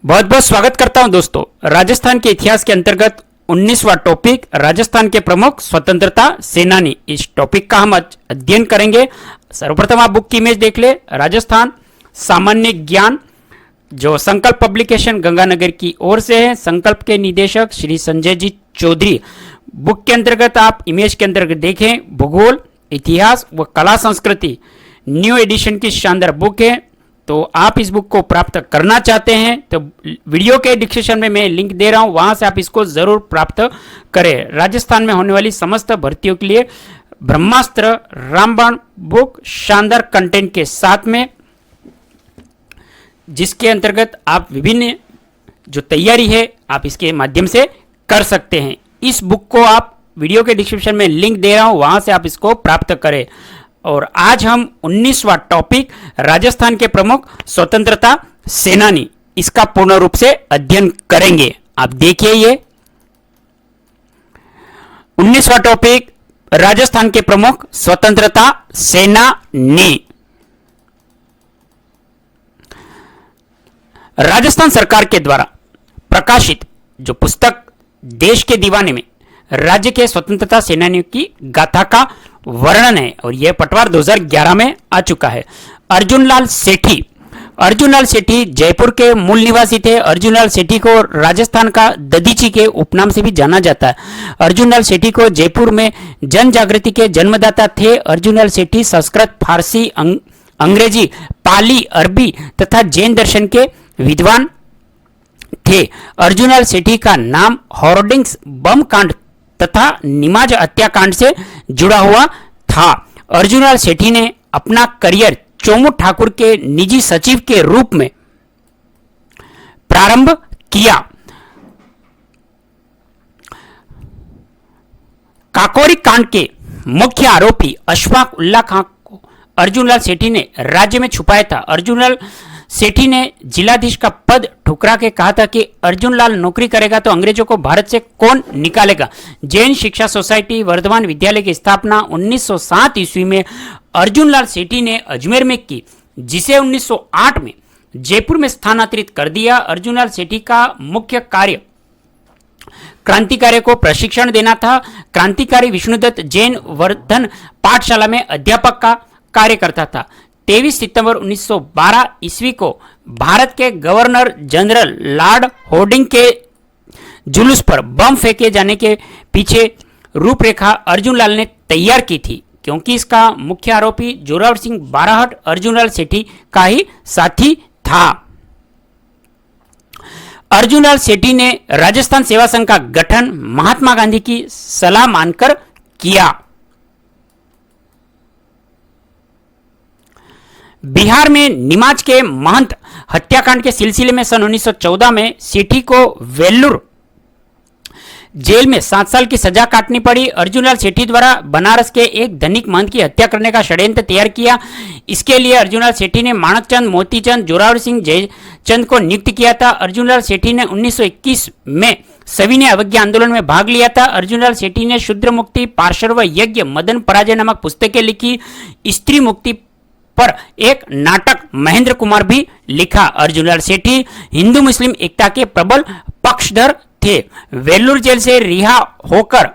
बहुत बहुत स्वागत करता हूं दोस्तों। राजस्थान के इतिहास के अंतर्गत 19वां टॉपिक राजस्थान के प्रमुख स्वतंत्रता सेनानी, इस टॉपिक का हम अध्ययन करेंगे। सर्वप्रथम आप बुक की इमेज देख ले। राजस्थान सामान्य ज्ञान, जो संकल्प पब्लिकेशन गंगानगर की ओर से है। संकल्प के निदेशक श्री संजय जी चौधरी। बुक के अंतर्गत आप इमेज के अंतर्गत देखें, भूगोल, इतिहास व कला संस्कृति न्यू एडिशन की शानदार बुक है। तो आप इस बुक को प्राप्त करना चाहते हैं तो वीडियो के डिस्क्रिप्शन में मैं लिंक दे रहा हूं, वहां से आप इसको जरूर प्राप्त करें। राजस्थान में होने वाली समस्त भर्तियों के लिए ब्रह्मास्त्र रामबाण बुक शानदार कंटेंट के साथ में, जिसके अंतर्गत आप विभिन्न जो तैयारी है आप इसके माध्यम से कर सकते हैं। इस बुक को आप वीडियो के डिस्क्रिप्शन में लिंक दे रहा हूं, वहां से आप इसको प्राप्त करें। और आज हम 19वां टॉपिक राजस्थान के प्रमुख स्वतंत्रता सेनानी, इसका पूर्ण रूप से अध्ययन करेंगे। आप देखिए, ये 19वां टॉपिक राजस्थान के प्रमुख स्वतंत्रता सेनानी। राजस्थान सरकार के द्वारा प्रकाशित जो पुस्तक देश के दीवाने में राज्य के स्वतंत्रता सेनानियों की गाथा का वर्णन है, और यह पटवार 2011 में आ चुका है। अर्जुनलाल सेठी जयपुर के मूल निवासी थे। अर्जुनलाल सेठी को राजस्थान का दधीची के उपनाम से भी जाना जाता है। अर्जुनलाल सेठी को जयपुर में जन जागृति के जन्मदाता थे। अर्जुनलाल सेठी संस्कृत, फारसी, अंग्रेजी, पाली, अरबी तथा जैन दर्शन के विद्वान थे। अर्जुनलाल सेठी का नाम होर्डिंग्स बम कांड तथा निमाज हत्याकांड से जुड़ा हुआ था। अर्जुनलाल सेठी ने अपना करियर चोमू ठाकुर के निजी सचिव के रूप में प्रारंभ किया। काकोरी कांड के मुख्य आरोपी अशफाक उल्ला खां को अर्जुनलाल सेठी ने राज्य में छुपाया था। अर्जुनलाल सेठी ने जिलाधीश का पद ठुकरा के कहा था कि अर्जुनलाल नौकरी करेगा तो अंग्रेजों को भारत से कौन निकालेगा। जैन शिक्षा सोसाइटी वर्धमान विद्यालय की स्थापना 1907 ईस्वी में अर्जुनलाल सेठी ने अजमेर में की, जिसे 1908 में जयपुर में स्थानांतरित कर दिया। अर्जुनलाल सेठी का मुख्य कार्य क्रांतिकारियों को प्रशिक्षण देना था। क्रांतिकारी विष्णुदत्त जैन वर्धन पाठशाला में अध्यापक का कार्य करता था। 23 सितंबर 1912 ईस्वी को भारत के गवर्नर जनरल लॉर्ड होर्डिंग के जुलूस पर बम फेंके जाने के पीछे रूपरेखा अर्जुनलाल ने तैयार की थी, क्योंकि इसका मुख्य आरोपी जोरावर सिंह बाराहट अर्जुनलाल सेठी का ही साथी था। अर्जुनलाल सेठी ने राजस्थान सेवा संघ का गठन महात्मा गांधी की सलाह मानकर किया। बिहार में निमाज के महंत हत्याकांड के सिलसिले में सन 1914 में सेठी को वेल्लूर जेल में 7 साल की सजा काटनी पड़ी। अर्जुनलाल सेठी द्वारा बनारस के एक धनिक महंत की हत्या करने का षड्यंत्र तैयार किया। इसके लिए अर्जुनलाल सेठी ने माणकचंद, मोतीचंद, जोरावर सिंह, जयचंद को नियुक्त किया था। अर्जुनलाल सेठी ने 1921 में सविनय अवज्ञा आंदोलन में भाग लिया था। अर्जुनलाल सेठी ने शूद्र मुक्ति, पार्श्व यज्ञ, मदन पराजय नामक पुस्तकें लिखी। स्त्री मुक्ति पर एक नाटक महेंद्र कुमार भी लिखा। अर्जुनलाल सेठी हिंदू मुस्लिम एकता के प्रबल पक्षधर थे। वेल्लूर जेल से रिहा होकर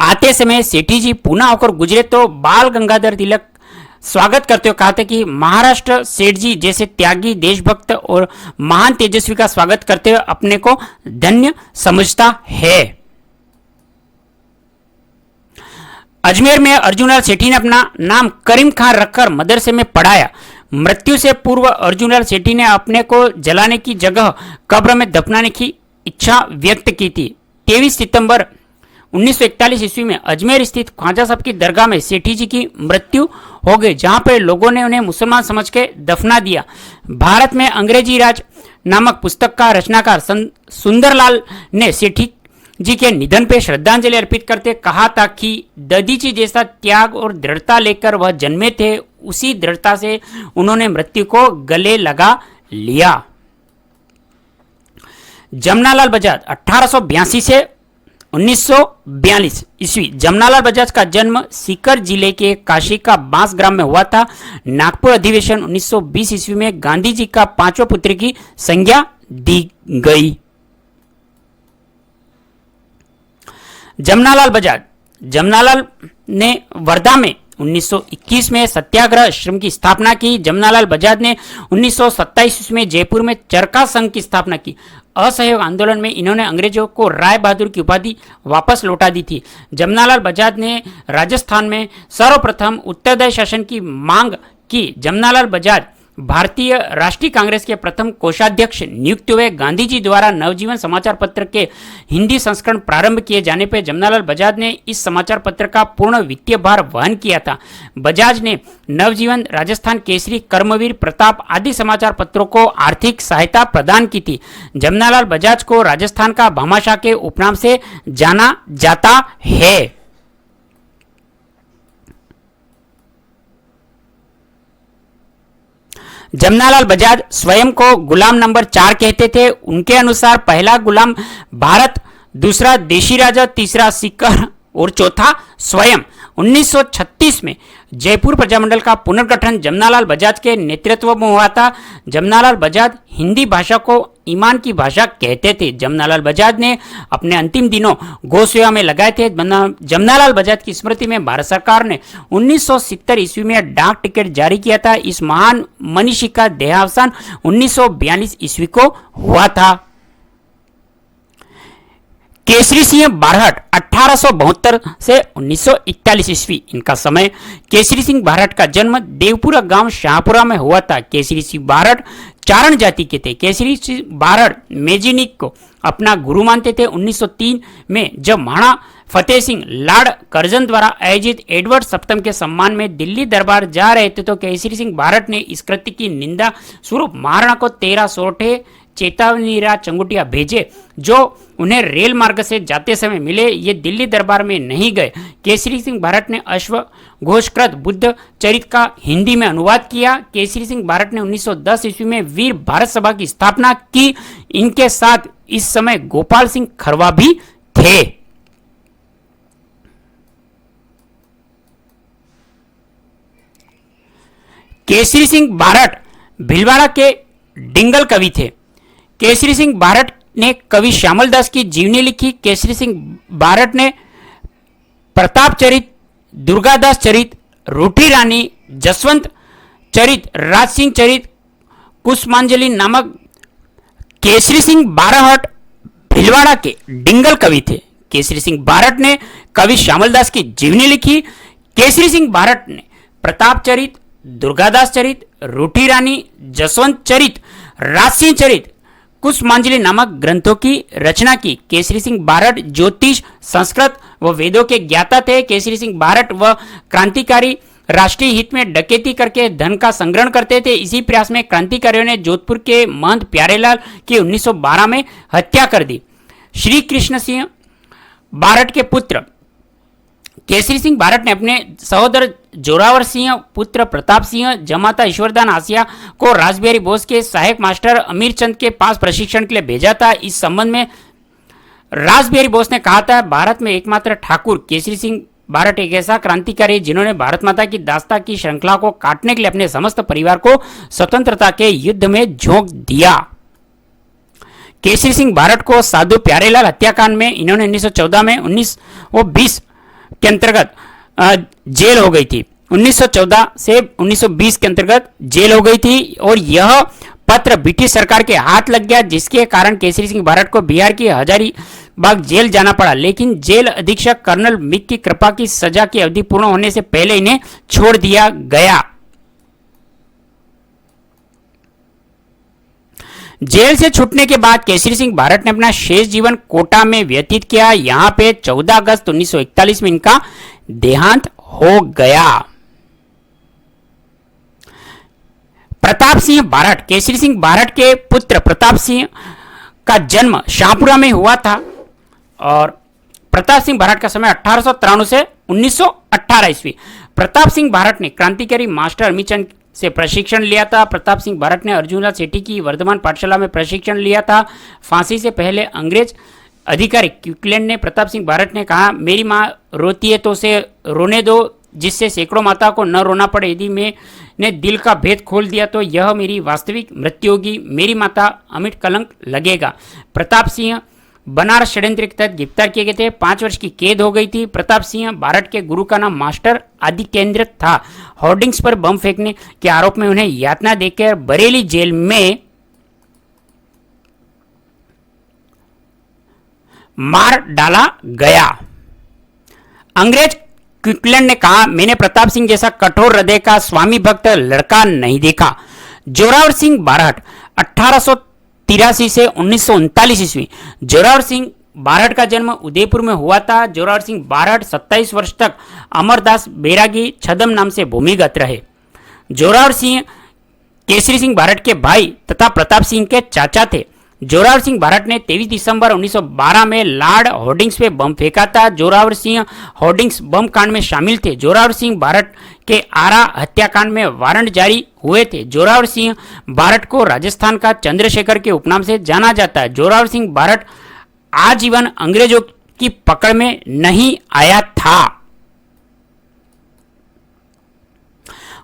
आते समय सेठी जी पूना होकर गुजरे तो बाल गंगाधर तिलक स्वागत करते हुए कहा था कि महाराष्ट्र सेठ जी जैसे त्यागी, देशभक्त और महान तेजस्वी का स्वागत करते हुए अपने को धन्य समझता है। अजमेर में अर्जुनलाल सेठी ने अपना नाम करीम खान रखकर मदरसे में पढ़ाया। मृत्यु से पूर्व अर्जुनलाल सेठी ने अपने को जलाने की जगह कब्र में दफनाने की इच्छा व्यक्त की थी। 23 सितंबर 1941 ईस्वी में अजमेर स्थित ख्वाजा साहब की दरगाह में सेठी जी की मृत्यु हो गई, जहां पर लोगों ने उन्हें मुसलमान समझ के दफना दिया। भारत में अंग्रेजी राज नामक पुस्तक का रचनाकार सुंदरलाल ने सेठी जी के निधन पर श्रद्धांजलि अर्पित करते कहा था कि दधीची जैसा त्याग और दृढ़ता लेकर वह जन्मे थे, उसी दृढ़ता से उन्होंने मृत्यु को गले लगा लिया। जमनालाल बजाज 1882 से 1942 ईस्वी। जमनालाल बजाज का जन्म सीकर जिले के काशी का बांस ग्राम में हुआ था। नागपुर अधिवेशन 1920 ईस्वी में गांधी जी का पांचवा पुत्र की संज्ञा दी गई। जमनालाल बजाज। जमनालाल ने वर्धा में 1921 में सत्याग्रह आश्रम की स्थापना की। जमनालाल बजाज ने 1927 में जयपुर में चरखा संघ की स्थापना की। असहयोग आंदोलन में इन्होंने अंग्रेजों को राय बहादुर की उपाधि वापस लौटा दी थी। जमनालाल बजाज ने राजस्थान में सर्वप्रथम उत्तरदायी शासन की मांग की। जमनालाल बजाज भारतीय राष्ट्रीय कांग्रेस के प्रथम कोषाध्यक्ष नियुक्त हुए। गांधी जी द्वारा नवजीवन समाचार पत्र के हिंदी संस्करण प्रारंभ किए जाने पर जमनालाल बजाज ने इस समाचार पत्र का पूर्ण वित्तीय भार वहन किया था। बजाज ने नवजीवन, राजस्थान केसरी, कर्मवीर, प्रताप आदि समाचार पत्रों को आर्थिक सहायता प्रदान की थी। जमनालाल बजाज को राजस्थान का भामाशाह के उपनाम से जाना जाता है। जमनालाल बजाज स्वयं को गुलाम नंबर 4 कहते थे। उनके अनुसार पहला गुलाम भारत, दूसरा देशी राजा, तीसरा सीकर और चौथा स्वयं। 1936 में जयपुर प्रजामंडल का पुनर्गठन जमनालाल बजाज के नेतृत्व में हुआ था। जमनालाल बजाज हिंदी भाषा को ईमान की भाषा कहते थे। जमनालाल बजाज ने अपने अंतिम दिनों गौ सेवा में लगाए थे। जमनालाल बजाज की स्मृति में भारत सरकार ने 1970 ईस्वी में डाक टिकट जारी किया था। इस महान मनीषी का देहावसान 1942 ईस्वी को हुआ था। केसरी सिंह बारहट 1872 से 1941 ईस्वी इनका समय। केसरी सिंह बारहट का जन्म देवपुरा गांव शाहपुरा में हुआ था। केसरी सिंह बारहट चारण जाति के थे। केसरी सिंह बारहट मेजिनिक को अपना गुरु मानते थे। 1903 में जब महाराणा फतेह सिंह लार्ड कर्जन द्वारा आयोजित एडवर्ड सप्तम के सम्मान में दिल्ली दरबार जा रहे थे तो केसरी सिंह बारहट ने इस कृत्य की निंदा स्वरूप महाराणा को 13 सोरठे चेतावनीरा चंगुटिया भेजे जो उन्हें रेल मार्ग से जाते समय मिले। ये दिल्ली दरबार में नहीं गए। केसरी सिंह बारहट ने अश्वघोषकृत बुद्ध चरित का हिंदी में अनुवाद किया। केसरी सिंह बारहट ने 1910 ईस्वी में वीर भारत सभा की स्थापना की। इनके साथ इस समय गोपाल सिंह खरवा भी थे। केसरी सिंह बारहट भीलवाड़ा के डिंगल कवि थे। केसरी सिंह बारहट ने कवि श्यामल दास की जीवनी लिखी। केसरी सिंह बारहट ने प्रताप चरित, दुर्गादास चरित, रूठी रानी, जसवंत चरित, राज सिंह चरित, कुसुमांजलि नामक। केसरी सिंह बारहट भीलवाड़ा के डिंगल कवि थे। केसरी सिंह बारहट ने कवि श्यामल दास की जीवनी लिखी। केसरी सिंह बारहट ने प्रताप चरित, दुर्गादास चरित, रूठी रानी, जसवंत चरित, राज सिंह चरित, कुसुमांजलि नामक ग्रंथों की रचना की। केसरी सिंह बारहट ज्योतिष, संस्कृत व वेदों के ज्ञाता थे। केसरी सिंह बारहट व क्रांतिकारी राष्ट्रीय हित में डकैती करके धन का संग्रहण करते थे। इसी प्रयास में क्रांतिकारियों ने जोधपुर के महंत प्यारेलाल की 1912 में हत्या कर दी। श्री कृष्ण सिंह बारहट के पुत्र केसरी सिंह बारहट ने अपने सहोदर जोरावर सिंह, पुत्र प्रताप सिंह, जमाता ईश्वरदान आसिया को रासबिहारी बोस के सहायक मास्टर अमीर चंद के पास प्रशिक्षण के लिए भेजा था। इस संबंध में रासबिहारी बोस ने कहा था, भारत में एकमात्र ठाकुर केसरी सिंह बारहट एक ऐसा क्रांतिकारी जिन्होंने भारत माता की दास्ता की श्रृंखला को काटने के लिए अपने समस्त परिवार को स्वतंत्रता के युद्ध में झोंक दिया। केसरी सिंह बारहट को साधु प्यारेलाल हत्याकांड में इन्होंने 1914 में 1920 के अंतर्गत जेल हो गई थी। 1914 से 1920 के अंतर्गत जेल हो गई थी और यह पत्र ब्रिटिश सरकार के हाथ लग गया, जिसके कारण केसरी सिंह बारहट को बिहार की हजारीबाग जेल जाना पड़ा। लेकिन जेल अधीक्षक कर्नल मिक की कृपा की सजा की अवधि पूर्ण होने से पहले इन्हें छोड़ दिया गया। जेल से छूटने के बाद केसरी सिंह बारहट ने अपना शेष जीवन कोटा में व्यतीत किया। यहां पे 14 अगस्त 1941 में इनका देहांत हो गया। प्रताप सिंह बारहट, केसरी सिंह बारहट के पुत्र प्रताप सिंह का जन्म शाहपुरा में हुआ था और प्रताप सिंह बारहट का समय 1893 से 1918 ईस्वी। प्रताप सिंह बारहट ने क्रांतिकारी मास्टर अमीचंद से प्रशिक्षण लिया था। प्रताप सिंह बारहट ने अर्जुनलाल सेठी की वर्धमान पाठशाला में प्रशिक्षण लिया था। फांसी से पहले अंग्रेज अधिकारी क्विकलैंड ने प्रताप सिंह बारट ने कहा, मेरी माँ रोती है तो उसे रोने दो, जिससे सैकड़ों माता को न रोना पड़े। यदि मैंने दिल का भेद खोल दिया तो यह मेरी वास्तविक मृत्यु होगी, मेरी माता अमिट कलंक लगेगा। प्रताप सिंह बनारस षड्यंत्र के तहत गिरफ्तार किए गए थे। 5 वर्ष की कैद हो गई थी। प्रताप सिंह बारट के गुरु का नाम मास्टर आदित्येंद्र था। होर्डिंग्स पर बम फेंकने के आरोप में उन्हें यातना देकर बरेली जेल में मार डाला गया। अंग्रेज क्विकलैंड ने कहा, मैंने प्रताप सिंह जैसा कठोर हृदय का स्वामी भक्त लड़का नहीं देखा। जोरावर सिंह बारट 1883 से 1939 ईस्वी। जोरावर सिंह बारट का जन्म उदयपुर में हुआ था। जोरावर सिंह बारट 27 वर्ष तक अमरदास बैरागी छदम नाम से भूमिगत रहे। जोरावर सिंह केसरी सिंह बारट के भाई तथा प्रताप सिंह के चाचा थे। जोरावर सिंह बारट ने 23 दिसंबर 1912 में लॉर्ड होर्डिंग्स पे बम फेंका था। जोरावर सिंह होर्डिंग्स बम कांड में शामिल थे। जोरावर सिंह बारट के आरा हत्याकांड में वारंट जारी हुए थे। जोरावर सिंह बारट को राजस्थान का चंद्रशेखर के उपनाम से जाना जाता है। जोरावर सिंह बारट आजीवन अंग्रेजों की पकड़ में नहीं आया था।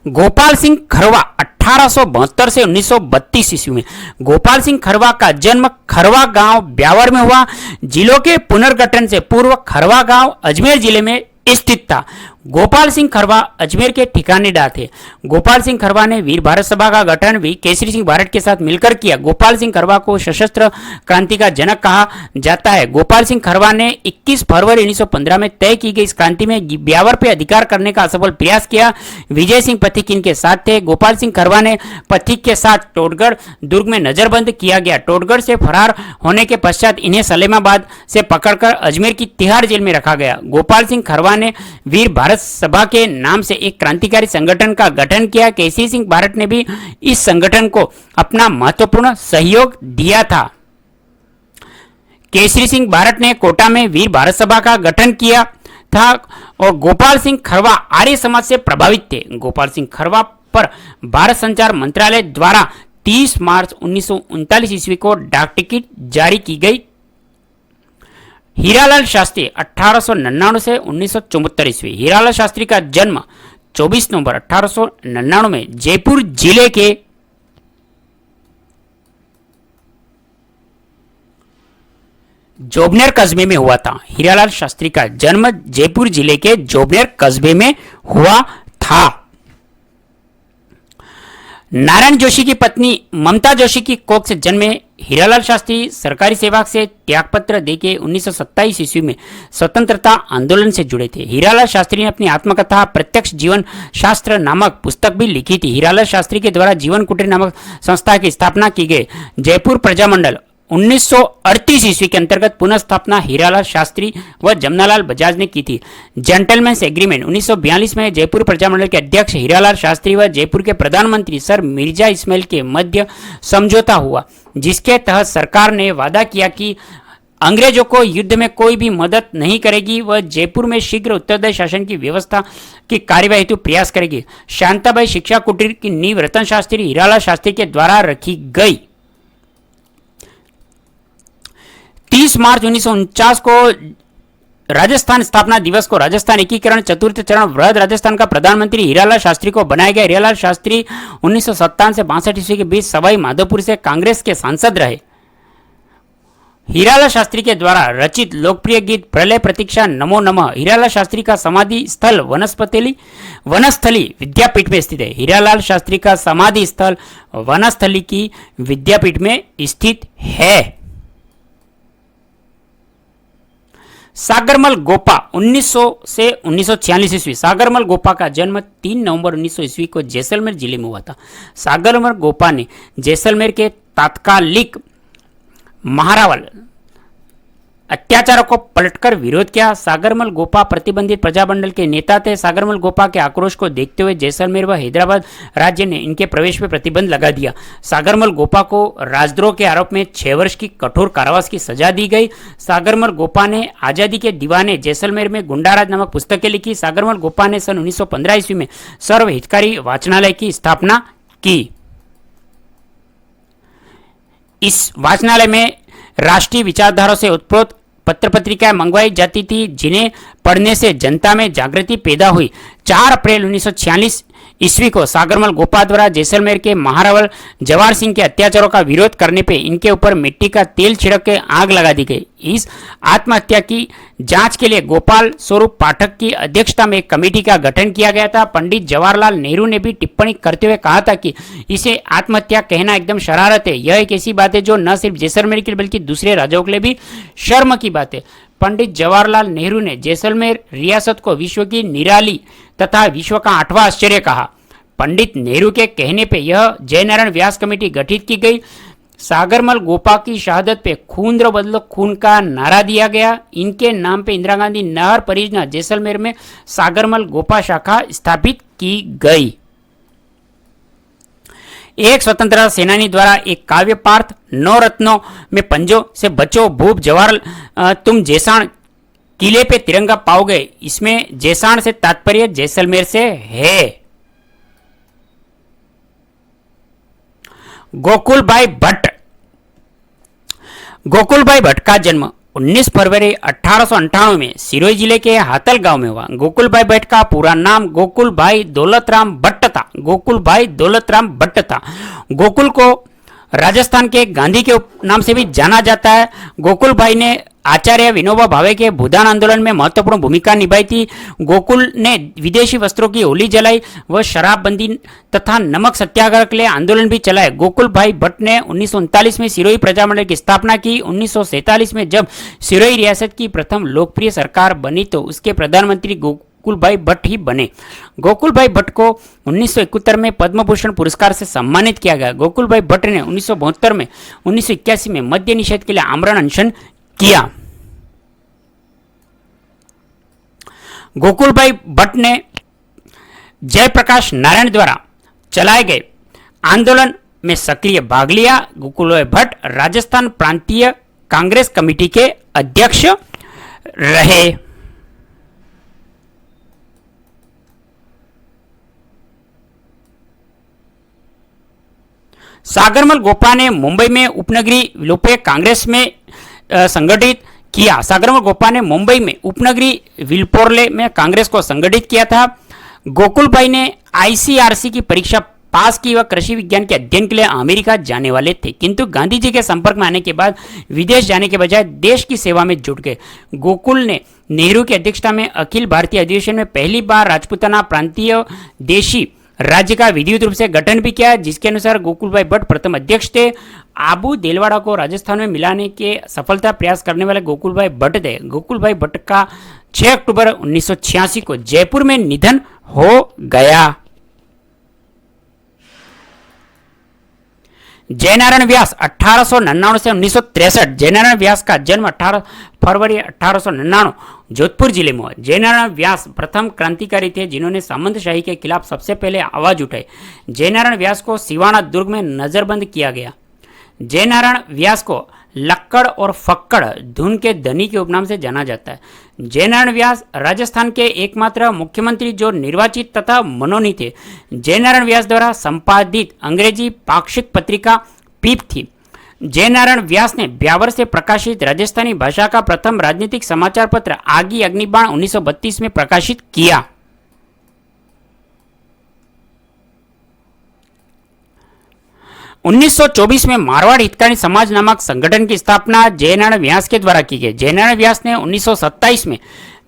गोपाल सिंह खरवा 1872 से 1932 ईस्वी में। गोपाल सिंह खरवा का जन्म खरवा गांव ब्यावर में हुआ। जिलों के पुनर्गठन से पूर्व खरवा गांव अजमेर जिले में स्थित था। गोपाल सिंह खरवा अजमेर के ठिकानेदार थे। गोपाल सिंह खरवा ने वीर भारत सभा का गठन भी केसरी सिंह बारट के साथ मिलकर किया। गोपाल सिंह खरवा को सशस्त्र क्रांति का जनक कहा जाता है। गोपाल सिंह खरवा ने 21 फरवरी 1915 में तय की गई इस क्रांति में ब्यावर पर अधिकार करने का असफल प्रयास किया। विजय सिंह पथिक इनके साथ थे। गोपाल सिंह खरवा ने पथिक के साथ टोटगढ़ दुर्ग में नजरबंद किया गया। टोटगढ़ से फरार होने के पश्चात इन्हें सलेमाबाद से पकड़कर अजमेर की तिहाड़ जेल में रखा गया। गोपाल सिंह खरवा ने वीर भारत सभा के नाम से एक क्रांतिकारी संगठन का गठन किया। केसरी सिंह बारट ने भी इस संगठन को अपना महत्वपूर्ण सहयोग दिया था। केसरी सिंह बारट ने कोटा में वीर भारत सभा का गठन किया था और गोपाल सिंह खरवा आर्य समाज से प्रभावित थे। गोपाल सिंह खरवा पर भारत संचार मंत्रालय द्वारा 30 मार्च 1939 ईस्वी को डाक टिकट जारी की गई। हीरालाल शास्त्री 1899 से 1974 ईस्वी। हीरालाल शास्त्री का जन्म 24 नवंबर 1899 में जयपुर जिले के जोबनेर कस्बे में हुआ था। हीरालाल शास्त्री का जन्म जयपुर जिले के जोबनेर कस्बे में हुआ था। नारायण जोशी की पत्नी ममता जोशी की कोख से जन्मे हीरालाल शास्त्री सरकारी सेवा से त्यागपत्र देके 1927 ईस्वी में स्वतंत्रता आंदोलन से जुड़े थे। हीरालाल शास्त्री ने अपनी आत्मकथा प्रत्यक्ष जीवन शास्त्र नामक पुस्तक भी लिखी थी। हीरालाल शास्त्री के द्वारा जीवन कुटीर नामक संस्था की स्थापना की गई। जयपुर प्रजामंडल 1938 ईस्वी के अंतर्गत पुनः स्थापना हीरालाल शास्त्री व जमनालाल बजाज ने की थी। जेंटलमैन्स एग्रीमेंट 1942 में जयपुर प्रजामंडल के अध्यक्ष हीरालाल शास्त्री व जयपुर के प्रधानमंत्री सर मिर्जा इस्माइल के मध्य समझौता हुआ, जिसके तहत सरकार ने वादा किया कि अंग्रेजों को युद्ध में कोई भी मदद नहीं करेगी। वह जयपुर में शीघ्र उत्तरदायी शासन की व्यवस्था की कार्यवाही हेतु प्रयास करेगी। शांताबाई शिक्षा कुटीर की नींव रतन शास्त्री हीरालाल शास्त्री के द्वारा रखी गई। 30 मार्च 1949 को राजस्थान स्थापना दिवस को राजस्थान एकीकरण चतुर्थ चरण वृहद राजस्थान का प्रधानमंत्री हीरालाल शास्त्री को बनाया गया। हीरालाल शास्त्री 1957 से 62 ईस्वी के बीच सवाई माधोपुर से कांग्रेस के सांसद रहे। हीरालाल शास्त्री के द्वारा रचित लोकप्रिय गीत प्रलय प्रतीक्षा नमो नमः हीरालाल शास्त्री का समाधि स्थल वनस्थली विद्यापीठ में स्थित है। हीरालाल शास्त्री का समाधि स्थल वनस्थली की विद्यापीठ में स्थित है। सागरमल गोपा 1900 से 1946 ईस्वी। सागरमल गोपा का जन्म 3 नवंबर 1900 ईस्वी को जैसलमेर जिले में हुआ था। सागरमल गोपा ने जैसलमेर के तात्कालिक महारावल अत्याचारों को पलटकर विरोध किया। सागरमल गोपा प्रतिबंधित प्रजामंडल के नेता थे। सागरमल गोपा के आक्रोश को देखते हुए जैसलमेर व हैदराबाद राज्य ने इनके प्रवेश पर प्रतिबंध लगा दिया। सागरमल गोपा को राजद्रोह के आरोप में 6 वर्ष की कठोर कारावास की सजा दी गई। सागरमल गोपा ने आजादी के दीवाने जैसलमेर में गुंडाराज नामक पुस्तकें लिखी। सागरमल गोपा ने सन 1915 ईस्वी में सर्व हितकारी वाचनालय की स्थापना की। इस वाचनालय में राष्ट्रीय विचारधारा से उत्प्रोत पत्र पत्रिकाएं मंगवाई जाती थी जिन्हें पढ़ने से जनता में जागृति पैदा हुई। 4 अप्रैल 1946 ईस्वी को सागरमल गोपा द्वारा जैसलमेर के महारावल जवाहर सिंह के अत्याचारों का विरोध करने पे इनके ऊपर मिट्टी का तेल छिड़क के आग लगा दी गई। इस आत्महत्या की जांच के लिए गोपाल स्वरूप पाठक की अध्यक्षता में एक कमेटी का गठन किया गया था। पंडित जवाहरलाल नेहरू ने भी टिप्पणी करते हुए कहा था कि इसे आत्महत्या कहना एकदम शरारत है। यह एक ऐसी बात है जो न सिर्फ जैसलमेर के लिए बल्कि दूसरे राज्यों के लिए भी शर्म की बात है। पंडित जवाहरलाल नेहरू ने जैसलमेर रियासत को विश्व की निराली तथा विश्व का 8वां आश्चर्य कहा। पंडित नेहरू के कहने पे यह जयनारायण व्यास कमेटी गठित की गई। सागरमल गोपा की शहादत पे खून दो बदलो खून का नारा दिया गया। इनके नाम पे इंदिरा गांधी नहर परियोजना जैसलमेर में सागरमल गोपा शाखा स्थापित की गई। एक स्वतंत्रता सेनानी द्वारा एक काव्य पार्थ 9 रत्नों में पंजों से बचो भूप जवाहर तुम जैसाण किले पे तिरंगा पाओगे। इसमें जैसाण से तात्पर्य जैसलमेर से है। गोकुलभाई भट्ट का जन्म 19 फरवरी 1898 में सिरोही जिले के हातल गांव में हुआ। गोकुलभाई भट्ट का पूरा नाम गोकुलभाई दौलतराम भट्ट था। गोकुल को राजस्थान के गांधी के नाम से भी जाना जाता है। गोकुलभाई ने आचार्य विनोबा भावे के भूदान आंदोलन में महत्वपूर्ण भूमिका निभाई थी। गोकुल ने विदेशी वस्त्रों की होली जलाई व शराबबंदी तथा नमक सत्याग्रह के लिए आंदोलन भी चलाए। गोकुलभाई भट्ट ने 1939 में सिरोही प्रजामंडल की स्थापना की। 1947 में जब सिरोही रियासत की प्रथम लोकप्रिय सरकार बनी तो उसके प्रधानमंत्री गोकुलभाई भट्ट ही बने। गोकुलभाई भट्ट को 1971 में पद्म भूषण पुरस्कार से सम्मानित किया गया। गोकुलभाई भट्ट ने 1972 में 1981 में मद्य निषेध के लिए आमरण अनशन किया। गोकुलभाई भट्ट ने जयप्रकाश नारायण द्वारा चलाए गए आंदोलन में सक्रिय भाग लिया। गोकुलभाई भट्ट राजस्थान प्रांतीय कांग्रेस कमेटी के अध्यक्ष रहे। सागरमल गोपा ने मुंबई में उपनगरीय विलोपे कांग्रेस में संगठित किया। सागरमल गोपा ने मुंबई में उपनगरीय विल्पोरले में कांग्रेस को संगठित किया था। गोकुलभाई ने आईसीआरसी की परीक्षा पास की व कृषि विज्ञान के अध्ययन के लिए अमेरिका जाने वाले थे, किंतु गांधी जी के संपर्क में आने के बाद विदेश जाने के बजाय देश की सेवा में जुट गए। गोकुल ने नेहरू की अध्यक्षता में अखिल भारतीय अधिवेशन में पहली बार राजपूताना प्रांतीय देशी राज्य का विधिवत रूप से गठन भी किया, जिसके अनुसार गोकुलभाई भट्ट प्रथम अध्यक्ष थे। आबू देलवाड़ा को राजस्थान में मिलाने के सफलता प्रयास करने वाले गोकुलभाई भट्ट थे। गोकुलभाई भट्ट का 6 अक्टूबर 1986 को जयपुर में निधन हो गया। जयनारायण व्यास 1899 से 1963। जयनारायण व्यास का जन्म 18 फरवरी 1899 जोधपुर जिले में हुआ। जयनारायण व्यास प्रथम क्रांतिकारी थे जिन्होंने सामंतशाही के खिलाफ सबसे पहले आवाज उठाई। जयनारायण व्यास को सिवाना दुर्ग में नजरबंद किया गया। जयनारायण व्यास को लक्कड़ और फक्कड़ धुन के धनी के उपनाम से जाना जाता है। जयनारायण व्यास राजस्थान के एकमात्र मुख्यमंत्री जो निर्वाचित तथा मनोनीत थे। जयनारायण व्यास द्वारा संपादित अंग्रेजी पाक्षिक पत्रिका पीप थी। जयनारायण व्यास ने ब्यावर से प्रकाशित राजस्थानी भाषा का प्रथम राजनीतिक समाचार पत्र आगी अग्निबाण 1932 में प्रकाशित किया। उन्नीस सौ 24 में मारवाड़ हितकारी समाज नामक संगठन की स्थापना जयनारायण व्यास के द्वारा की गई। जयनारायण व्यास ने 1927 में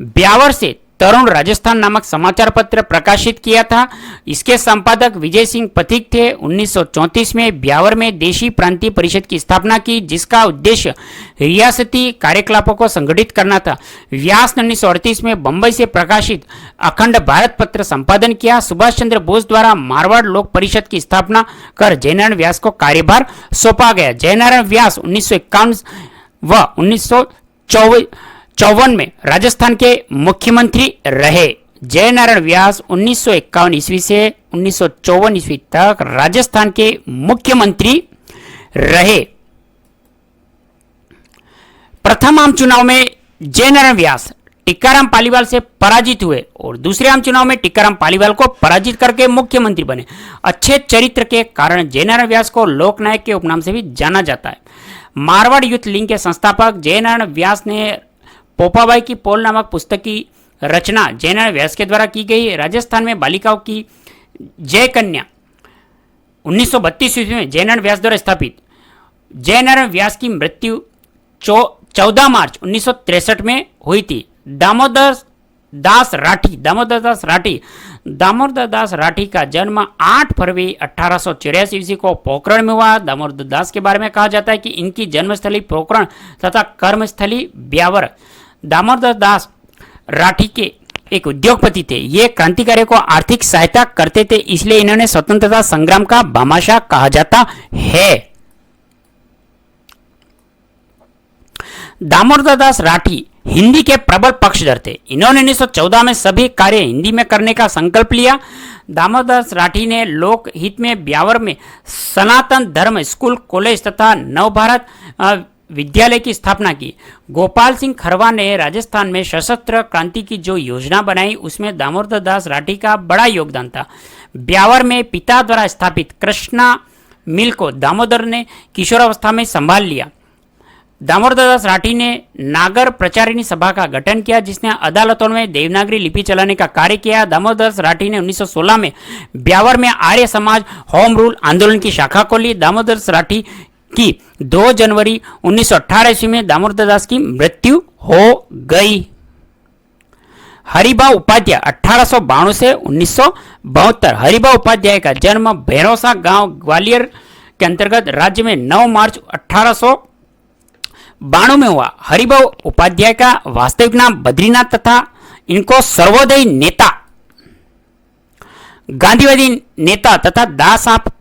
ब्यावर से तरुण राजस्थान नामक समाचार पत्र प्रकाशित किया था। इसके संपादक विजय सिंह पथिक थे। 1934 में ब्यावर में देशी प्रांतीय परिषद की स्थापना की, जिसका उद्देश्य रियासती कार्यकलापों को संगठित करना था। व्यास ने 1938 में बंबई से प्रकाशित अखंड भारत पत्र संपादन किया। सुभाष चंद्र बोस द्वारा मारवाड़ लोक परिषद की स्थापना कर जयनारायण व्यास को कार्यभार सौंपा गया। जयनारायण व्यास 1951 व 1954 में राजस्थान के मुख्यमंत्री रहे। जयनारायण व्यास 1951 ईस्वी से 1954 ईस्वी तक राजस्थान के मुख्यमंत्री रहे। प्रथम आम चुनाव में जयनारायण व्यास टीकाराम पालीवाल से पराजित हुए और दूसरे आम चुनाव में टीकाराम पालीवाल को पराजित करके मुख्यमंत्री बने। अच्छे चरित्र के कारण जयनारायण व्यास को लोकनायक के उपनाम से भी जाना जाता है। मारवाड़ यूथ लीग के संस्थापक जयनारायण व्यास ने पोपाबाई की पोल नामक पुस्तक की रचना जयनारायण व्यास के द्वारा की गई। राजस्थान में बालिकाओं की जय कन्या 1932 ईस्वी में जयनारायण व्यास द्वारा स्थापित। जयनारायण व्यास की मृत्यु 14 मार्च 1963 में हुई थी। दामोदर दास राठी का जन्म 8 फरवरी 1884 ईस्वी को पोखरण में हुआ। दामोदर दास के बारे में कहा जाता है कि इनकी जन्मस्थली पोखरण तथा कर्मस्थली ब्यावर। दामोदर दास राठी के एक उद्योगपति थे। ये क्रांतिकारियों को आर्थिक सहायता करते थे, इसलिए इन्होंने स्वतंत्रता संग्राम का भामाशाह कहा जाता है। दामोदर दास राठी हिंदी के प्रबल पक्षधर थे। इन्होंने 1914 में सभी कार्य हिंदी में करने का संकल्प लिया। दामोदर दास राठी ने लोक हित में ब्यावर में सनातन धर्म स्कूल, कॉलेज तथा नवभारत विद्यालय की स्थापना की। गोपाल सिंह खरवा ने राजस्थान में सशस्त्र क्रांति की जो योजना बनाई, उसमें दामोदर दास राठी का बड़ा योगदान था। ब्यावर में पिता द्वारा स्थापित कृष्णा मिल को दामोदर ने किशोरावस्था में संभाल लिया। दामोदर दास राठी ने नागर प्रचारिणी सभा का गठन किया, जिसने अदालतों में देवनागरी लिपि चलाने का कार्य किया। दामोदर दास राठी ने 1916 में ब्यावर में आर्य समाज होम रूल आंदोलन की शाखा खोली। दामोदर दास राठी की 2 जनवरी 1918 ईस्वी में दामोदर दास की मृत्यु हो गई। हरिभाऊ उपाध्याय 1892 से 1972। हरिभाऊ उपाध्याय का जन्म भैरवसा गांव ग्वालियर के अंतर्गत राज्य में 9 मार्च 1892 में हुआ। हरिभाऊ उपाध्याय का वास्तविक नाम बद्रीनाथ तथा इनको सर्वोदयी नेता, गांधीवादी नेता तथा दास आप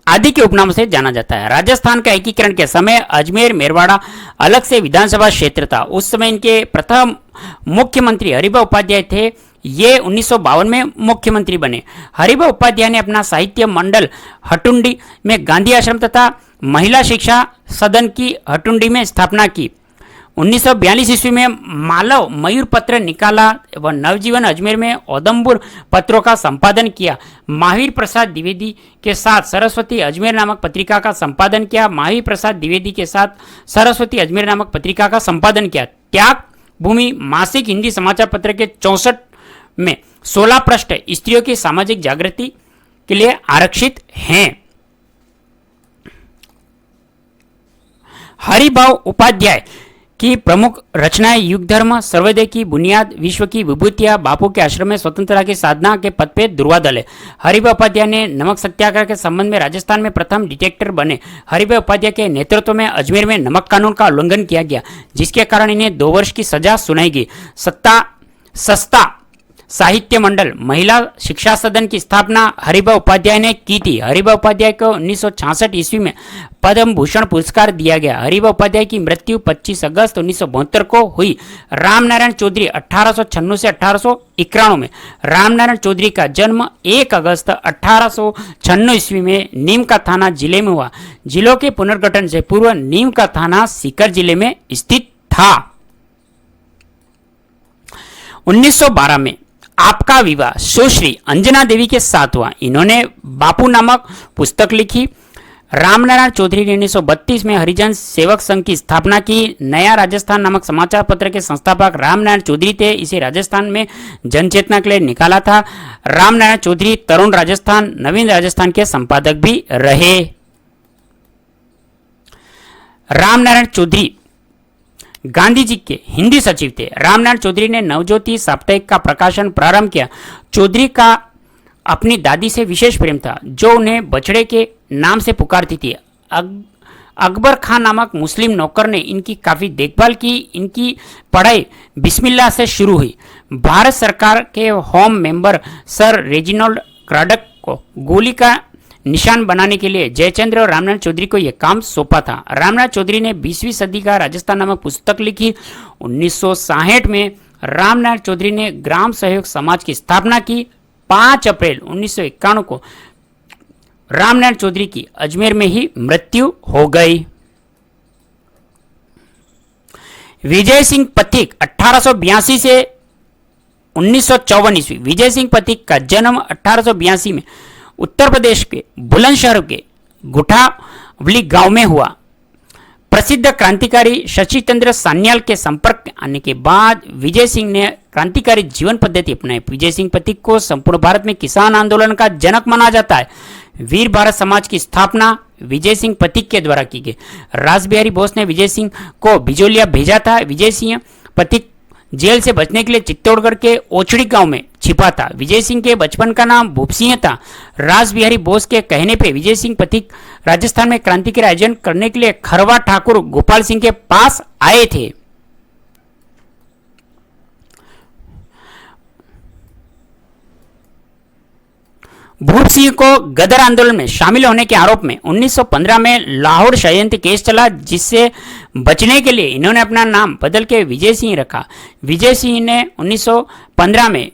आदि के उपनाम से जाना जाता है। राजस्थान का एकीकरण के समय अजमेर मेरवाड़ा अलग से विधानसभा क्षेत्र था। उस समय इनके प्रथम मुख्यमंत्री हरिभाऊ उपाध्याय थे। ये 1952 में मुख्यमंत्री बने। हरिभाऊ उपाध्याय ने अपना साहित्य मंडल हटुंडी में गांधी आश्रम तथा महिला शिक्षा सदन की हटुंडी में स्थापना की। 1942 ईस्वी में मालव मयूर पत्र निकाला व नवजीवन अजमेर में औदम्बुर पत्रों का संपादन किया। महावीर प्रसाद द्विवेदी के साथ सरस्वती अजमेर नामक पत्रिका का संपादन किया। महावीर प्रसाद द्विवेदी के साथ सरस्वती अजमेर नामक पत्रिका का संपादन किया। त्याग भूमि मासिक हिंदी समाचार पत्र के 64 में 16 पृष्ठ स्त्रियों की सामाजिक जागृति के लिए आरक्षित हैं। हरिभाऊ उपाध्याय की प्रमुख रचनाएं युग धर्म, सर्वोदय की बुनियाद, विश्व की विभूतियां, बापू के आश्रम में स्वतंत्रता की साधना के पद पे दुर्वादल है। हरिभाऊ उपाध्याय ने नमक सत्याग्रह के संबंध में राजस्थान में प्रथम डिटेक्टर बने। हरिभाऊ उपाध्याय के नेतृत्व में अजमेर में नमक कानून का उल्लंघन किया गया, जिसके कारण इन्हें 2 वर्ष की सजा सुनाई गई। सस्ता साहित्य मंडल महिला शिक्षा सदन की स्थापना हरिभाऊ उपाध्याय ने की थी। हरिभाऊ उपाध्याय को 1966 ईस्वी में पद्म भूषण पुरस्कार दिया गया। हरिभाऊ उपाध्याय की मृत्यु 25 अगस्त 1972 को हुई। रामनारायण चौधरी 1896 से 1891 में। रामनारायण चौधरी का जन्म 1 अगस्त 1896 ईस्वी में नीम का थाना जिले में हुआ। जिलों के पुनर्गठन से पूर्व नीम का थाना सीकर जिले में स्थित था। 1912 में आपका विवाह सुश्री अंजना देवी के साथ हुआ। इन्होंने बापू नामक पुस्तक लिखी। रामनारायण चौधरी ने 1932 में हरिजन सेवक संघ की स्थापना की। नया राजस्थान नामक समाचार पत्र के संस्थापक रामनारायण चौधरी थे। इसे राजस्थान में जनचेतना के लिए निकाला था। रामनारायण चौधरी तरुण राजस्थान, नवीन राजस्थान के संपादक भी रहे। रामनारायण चौधरी गांधी जी के हिंदी सचिव थे। रामनारायण चौधरी ने नवज्योति साप्ताहिक का प्रकाशन प्रारंभ किया। चौधरी का अपनी दादी से विशेष प्रेम था, जो उन्हें बछड़े के नाम से पुकारती थी। अकबर खान नामक मुस्लिम नौकर ने इनकी काफ़ी देखभाल की। इनकी पढ़ाई बिस्मिल्लाह से शुरू हुई। भारत सरकार के होम मेंबर सर रेजिनोल्ड क्रैडक को गोली का निशान बनाने के लिए जयचंद्र और रामनारायण चौधरी को यह काम सौंपा था। रामनारायण चौधरी ने 20वीं सदी का राजस्थान नामक पुस्तक लिखी। 1960 में रामनारायण चौधरी ने ग्राम सहयोग समाज की स्थापना की। 5 अप्रैल 1991 को रामनारायण चौधरी की अजमेर में ही मृत्यु हो गई। विजय सिंह पथिक 1882 से 1954 ईस्वी। विजय सिंह पथिक का जन्म 1882 में उत्तर प्रदेश के बुलंदशहर के गुठावली गांव में हुआ। प्रसिद्ध क्रांतिकारी शशि चंद्र सान्याल के संपर्क में आने के बाद विजय सिंह ने क्रांतिकारी जीवन पद्धति अपनाई। विजय सिंह पथिक को संपूर्ण भारत में किसान आंदोलन का जनक माना जाता है। वीर भारत समाज की स्थापना विजय सिंह पथिक के द्वारा की गई। रासबिहारी बोस ने विजय सिंह को बिजोलिया भेजा था। विजय सिंह पथिक जेल से बचने के लिए चित्तौड़गढ़ के ओछड़ी गांव में छिपा था। विजय सिंह के बचपन का नाम भूप सिंह था। रासबिहारी बोस के कहने पे विजय सिंह पथिक राजस्थान में क्रांति के आयोजन करने के लिए खरवा ठाकुर गोपाल सिंह के पास आए थे। भूप सिंह को गदर आंदोलन में शामिल होने के आरोप में 1915 में लाहौर षड्यंत्र केस चला, जिससे बचने के लिए इन्होंने अपना नाम बदल के विजय सिंह रखा। विजय सिंह ने 1915 में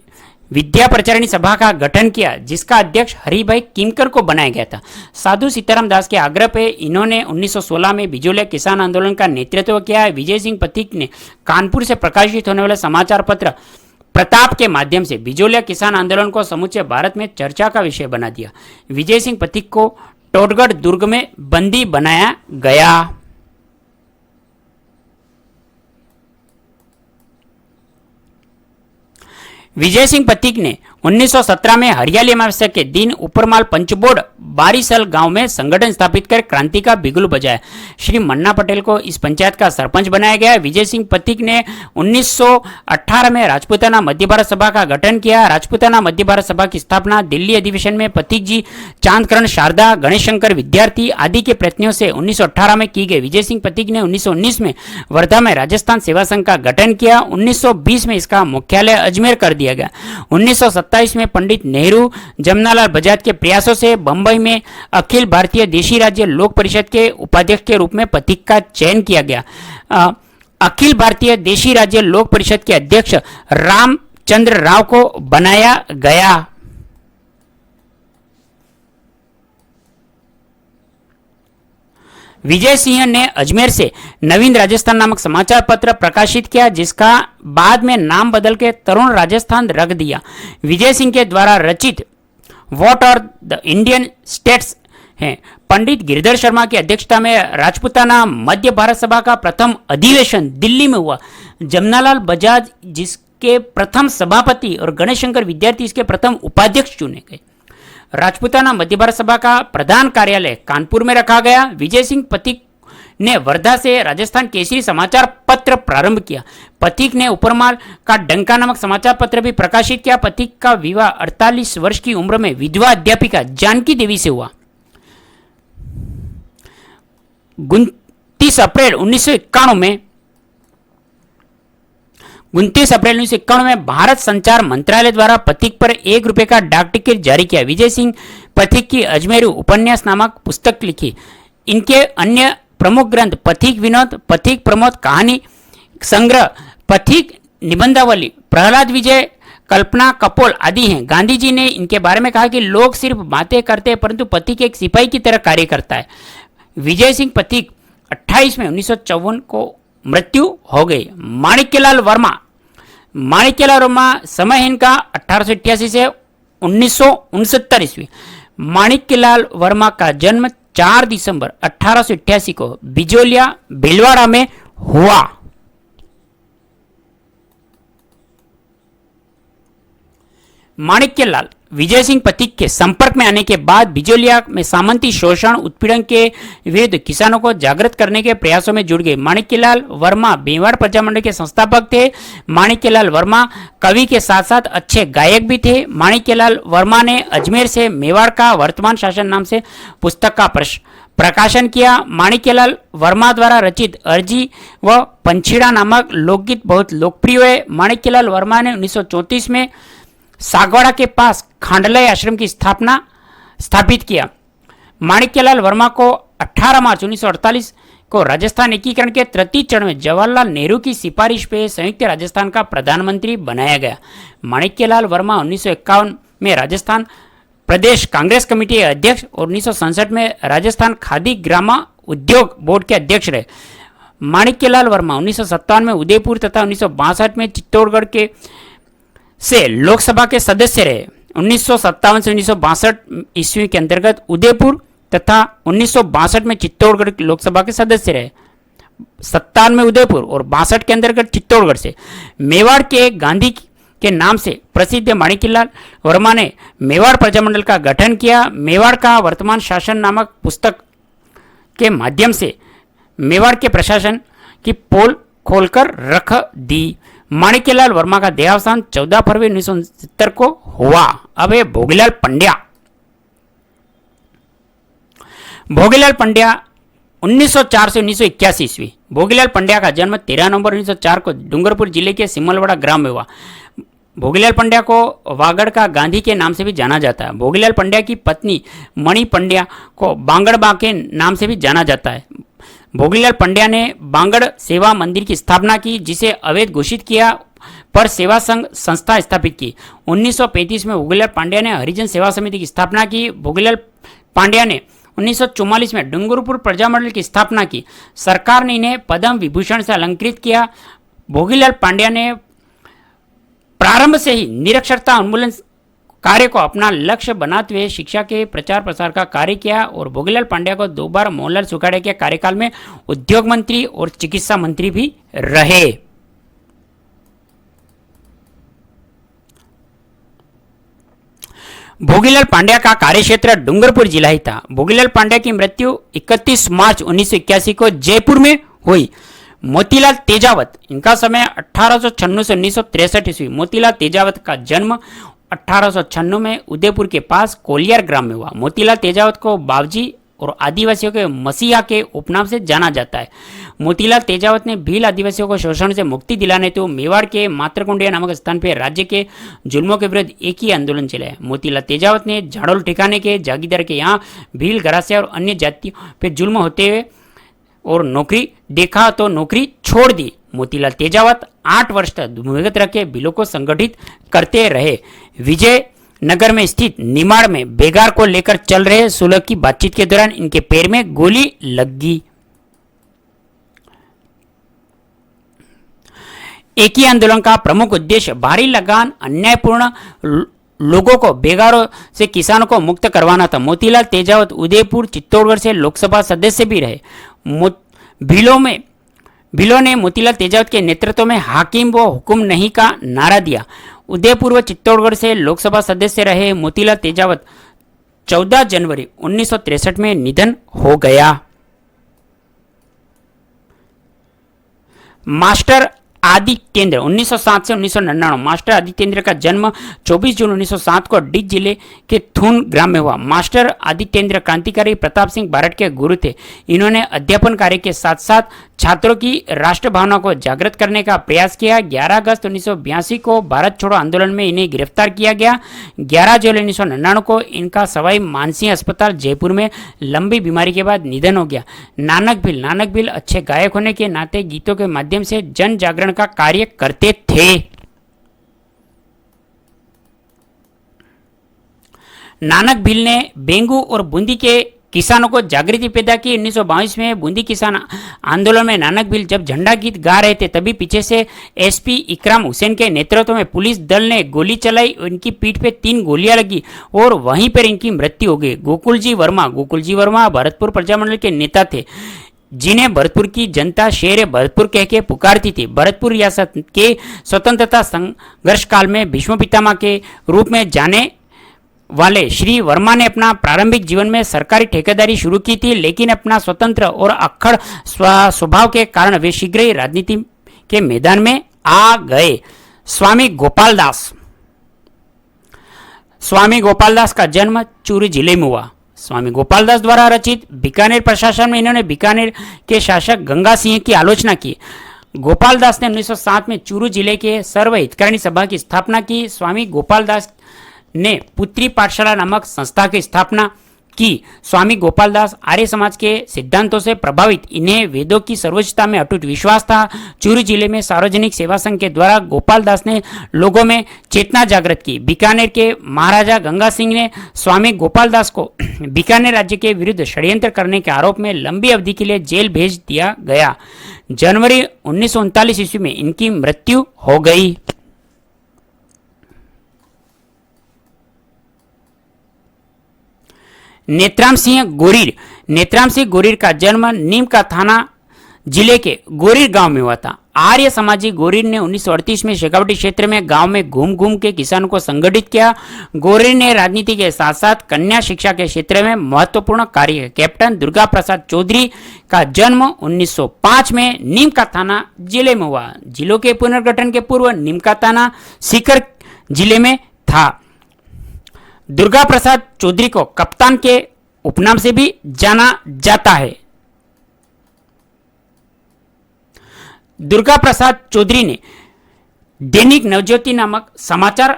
विद्या प्रचारिणी सभा का गठन किया, जिसका अध्यक्ष हरिभाई किमकर को बनाया गया था। साधु सीताराम दास के आग्रह पे इन्होंने 1916 में बिजोलिया किसान आंदोलन का नेतृत्व किया। विजय सिंह पथिक ने कानपुर से प्रकाशित होने वाले समाचार पत्र प्रताप के माध्यम से बिजोलिया किसान आंदोलन को समूचे भारत में चर्चा का विषय बना दिया। विजय सिंह पथिक को टोटगढ़ दुर्ग में बंदी बनाया गया। विजय सिंह पथिक ने 1917 में हरियाली अमावस्या के दिन उपरमाल पंचबोर्ड बारिसल गांव में संगठन स्थापित कर क्रांति का बिगुल बजाया। श्री मन्ना पटेल को इस पंचायत का सरपंच बनाया गया। विजय सिंह पथिक ने 1918 में राजपूताना मध्य भारत सभा का गठन किया। राजपूताना मध्य भारत सभा की स्थापना दिल्ली अधिवेशन में पथिक जी, चांदकरण शारदा, गणेश शंकर विद्यार्थी आदि के प्रयत्नों से 1918 में की गई। विजय सिंह पथिक ने 1919 में वर्धा में राजस्थान सेवा संघ का गठन किया। 1920 में इसका मुख्यालय अजमेर कर दिया गया। 1927 में पंडित नेहरू जमनालाल बजाज के प्रयासों से बंबई में अखिल भारतीय देशी राज्य लोक परिषद के उपाध्यक्ष के रूप में पथिक का चयन किया गया। अखिल भारतीय देशी राज्य लोक परिषद के अध्यक्ष रामचंद्र राव को बनाया गया। विजय सिंह ने अजमेर से नवीन राजस्थान नामक समाचार पत्र प्रकाशित किया, जिसका बाद में नाम बदल के तरुण राजस्थान रख दिया। विजय सिंह के द्वारा रचित what are the Indian states है। पंडित गिरधर शर्मा की अध्यक्षता में राजपूताना मध्य भारत सभा का प्रथम अधिवेशन दिल्ली में हुआ। जमनालाल बजाज जिसके प्रथम सभापति और गणेश शंकर विद्यार्थी इसके प्रथम उपाध्यक्ष चुने गए। राजपूताना मध्य भारत सभा का प्रधान कार्यालय कानपुर में रखा गया। विजय सिंह पथिक ने वर्धा से राजस्थान केसरी समाचार पत्र प्रारंभ किया। पथिक ने उपरमाल का डंका नामक समाचार पत्र भी प्रकाशित किया। पथिक का विवाह 48 वर्ष की उम्र में विधवा अध्यापिका जानकी देवी से हुआ। 29 अप्रैल 1991 में भारत संचार मंत्रालय द्वारा पथिक पर ₹1 का डाक टिकट जारी किया। विजय सिंह पथिक की अजमेरू उपन्यास नामक पुस्तक लिखी। इनके अन्य प्रमुख ग्रंथ पथिक विनोद, पथिक प्रमोद, कहानी संग्रह, पथिक निबंधावली, प्रहलाद विजय, कल्पना कपोल आदि हैं। गांधी जी ने इनके बारे में कहा कि लोग सिर्फ बातें करते हैं, परंतु पथिक एक सिपाही की तरह कार्य करता है। विजय सिंह पथिक 28 में 1954 को मृत्यु हो गई। माणिक्यलाल वर्मा समय इनका 1888 से 1969 ईस्वी। माणिक्यलाल वर्मा का जन्म 4 दिसंबर 1888 को बिजोलिया भीलवाड़ा में हुआ। माणिक्यलाल विजय सिंह पथिक के संपर्क में आने के बाद बिजोलिया में सामंती शोषण उत्पीड़न के विरुद्ध किसानों को जागृत करने के प्रयासों में जुड़ गए। माणिक्यलाल वर्मा मेवाड़ प्रजामंडल के संस्थापक थे। माणिक्यलाल वर्मा कवि के साथ साथ अच्छे गायक भी थे। माणिक्यलाल वर्मा ने अजमेर से मेवाड़ का वर्तमान शासन नाम से पुस्तक का प्रकाशन किया। माणिक्यलाल वर्मा द्वारा रचित अर्जी व पंछीड़ा नामक लोकगीत बहुत लोकप्रिय है। माणिक्यलाल वर्मा ने 1934 में सागवाड़ा के पास खांडलय आश्रम की स्थापित किया। माणिक्यलाल वर्मा को 18 मार्च 1948 को राजस्थान एकीकरण के तृतीय चरण में जवाहरलाल नेहरू की सिफारिश पे संयुक्त राजस्थान का प्रधानमंत्री बनाया गया। माणिक्यलाल वर्मा 1951 में राजस्थान प्रदेश कांग्रेस कमेटी के अध्यक्ष और 1967 में राजस्थान खादी ग्राम उद्योग बोर्ड के अध्यक्ष रहे। माणिक्यलाल वर्मा 1957 में उदयपुर तथा 1962 में चित्तौड़गढ़ के से लोकसभा के सदस्य रहे। 1957 से 1962 ईस्वी के अंतर्गत उदयपुर तथा 1962 में चित्तौड़गढ़ लोकसभा के सदस्य रहे। 57 में उदयपुर और 62 के अंतर्गत चित्तौड़गढ़ से। मेवाड़ के गांधी के नाम से प्रसिद्ध माणिक्यलाल वर्मा ने मेवाड़ प्रजामंडल का गठन किया। मेवाड़ का वर्तमान शासन नामक पुस्तक के माध्यम से मेवाड़ के प्रशासन की पोल खोलकर रख दी। माणिक्यलाल वर्मा का देहावसान 14 फरवरी 1969 को हुआ। अब है भोगीलाल पंड्या। भोगीलाल पंड्या 1904 से 1981 ईस्वी। भोगीलाल पंड्या का जन्म 13 नवंबर 1904 को डूंगरपुर जिले के सिमलवाड़ा ग्राम में हुआ। भोगीलाल पंड्या को वागड़ का गांधी के नाम से भी जाना जाता है। भोगीलाल पंड्या की पत्नी मणि पंड्या को बांगड़बा के नाम से भी जाना जाता है। भोगीलाल पंड्या ने बांगड़ सेवा मंदिर की स्थापना की, जिसे अवैध घोषित किया पर सेवा संघ संस्था स्थापित की। 1935 में भोगीलाल पंड्या ने हरिजन सेवा समिति की स्थापना की। भोगीलाल पंड्या ने 1944 में डूंगरपुर प्रजामंडल की स्थापना की। सरकार ने इन्हें पद्म विभूषण से अलंकृत किया। भोगीलाल पंड्या ने प्रारंभ से ही निरक्षरता उन्मूलन कार्य को अपना लक्ष्य बनाते हुए शिक्षा के प्रचार प्रसार का कार्य किया और भोगीलाल पंड्या को 2 बार मोहनलाल सुखाड़े के कार्यकाल में उद्योग मंत्री और चिकित्सा मंत्री भी रहे। भोगीलाल पांड्या का कार्यक्षेत्र डूंगरपुर जिला ही था। भोगीलाल पांड्या की मृत्यु 31 मार्च 1981 को जयपुर में हुई। मोतीलाल तेजावत, इनका समय 1896 से 1963 ईस्वी। मोतीलाल तेजावत का जन्म 1896 में उदयपुर के पास कोलियार ग्राम में हुआ। मोतीलाल तेजावत को बावजी और आदिवासियों के मसीहा के उपनाम से जाना जाता है। मोतीलाल तेजावत ने भील आदिवासियों को शोषण से मुक्ति दिलाने तो मेवाड़ के मात्रकुंडिया नामक स्थान पर राज्य के जुल्मों के विरुद्ध एक ही आंदोलन चलाया। मोतीलाल तेजावत ने झाड़ोल ठिकाने के जागीरदार के यहाँ भील, गरासिया और अन्य जातियों पर जुल्म होते हुए और नौकरी देखा तो नौकरी छोड़ दी। मोतीलाल तेजावत 8 वर्ष तक भूमिगत रखे बिलों को संगठित करते रहे। विजयनगर में स्थित निमाड़ में बेगार को लेकर चल रहे सुलह की बातचीत के दौरान इनके पैर में गोली लग गई। एक ही आंदोलन का प्रमुख उद्देश्य भारी लगान, अन्यायपूर्ण लोगों को, बेगारों से किसानों को मुक्त करवाना था। मोतीलाल तेजावत उदयपुर, चित्तौड़गढ़ से लोकसभा सदस्य भी रहे। भीलों ने मोतीलाल तेजावत के नेतृत्व में हाकिम व हुकुम नहीं का नारा दिया। उदयपुर व चित्तौड़गढ़ से लोकसभा सदस्य रहे मोतीलाल तेजावत 14 जनवरी 1963 में निधन हो गया। मास्टर आदित्येंद्र 1907 से 1999। मास्टर आदित्येंद्र का जन्म 24 जून 1907 को डिग जिले के थून ग्राम में हुआ। मास्टर आदित्येंद्र क्रांतिकारी प्रताप सिंह बारट के गुरु थे। इन्होंने अध्यापन कार्य के साथ साथ छात्रों की राष्ट्र भावना को जागृत करने का प्रयास किया। 11 अगस्त 1982 को भारत छोड़ो आंदोलन में इन्हें गिरफ्तार किया गया। 11 जुलाई 1999 को इनका सवाई मानसिंह अस्पताल जयपुर में लंबी बीमारी के बाद निधन हो गया। नानक भील अच्छे गायक होने के नाते गीतों के माध्यम से जन जागरण का कार्य करते थे। नानक भील ने बेंगू और बूंदी के किसानों को जागृति पैदा की। 1922 में बूंदी किसान आंदोलन में नानक भील जब झंडा गीत गा रहे थे तभी पीछे से एसपी इकराम हुसैन के नेतृत्व में पुलिस दल ने गोली चलाई। इनकी पीठ पे 3 गोलियां लगी और वहीं पर इनकी मृत्यु हो गई। गोकुलजी वर्मा भरतपुर प्रजामंडल के नेता थे, जिन्हें भरतपुर की जनता शेर भरतपुर कह के पुकारती थी। भरतपुर रियासत के स्वतंत्रता संघर्ष काल में भीष्म पितामह के रूप में जाने वाले श्री वर्मा ने अपना प्रारंभिक जीवन में सरकारी ठेकेदारी शुरू की थी, लेकिन अपना स्वतंत्र और अक्खड़ स्वभाव के कारण वे शीघ्र ही राजनीति के मैदान में आ गए। स्वामी गोपाल दास का जन्म चूरू जिले में हुआ। स्वामी गोपाल दास द्वारा रचित बीकानेर प्रशासन में इन्होंने बीकानेर के शासक गंगा सिंह की आलोचना की। गोपाल दास ने 1907 में चूरू जिले के सर्व हितकारिणी सभा की स्थापना की। स्वामी गोपाल दास ने पुत्री पाठशाला नामक संस्था की स्थापना की। स्वामी गोपाल दास आर्य समाज के सिद्धांतों से प्रभावित, इन्हें वेदों की सर्वोच्चता में अटूट विश्वास था। चूरू जिले में सार्वजनिक सेवा संघ के द्वारा गोपाल दास ने लोगों में चेतना जागृत की। बीकानेर के महाराजा गंगा सिंह ने स्वामी गोपाल दास को बीकानेर राज्य के विरुद्ध षड्यंत्र करने के आरोप में लंबी अवधि के लिए जेल भेज दिया गया। जनवरी 1939 ईस्वी में इनकी मृत्यु हो गई। नेत्राम सिंह गोरीर का जन्म नीम का थाना जिले के गोरीर गांव में हुआ था। आर्य समाजी गोरीर ने 1938 में शेखावटी क्षेत्र में गांव में घूम घूम के किसानों को संगठित किया। गोरीर ने राजनीति के साथ साथ कन्या शिक्षा के क्षेत्र में महत्वपूर्ण कार्य किया। कैप्टन दुर्गा प्रसाद चौधरी का जन्म 1905 में नीमका थाना जिले में हुआ। जिलों के पुनर्गठन के पूर्व नीमका थाना सीकर जिले में था। दुर्गा प्रसाद चौधरी को कप्तान के उपनाम से भी जाना जाता है। दुर्गा प्रसाद चौधरी ने दैनिक नवज्योति नामक समाचार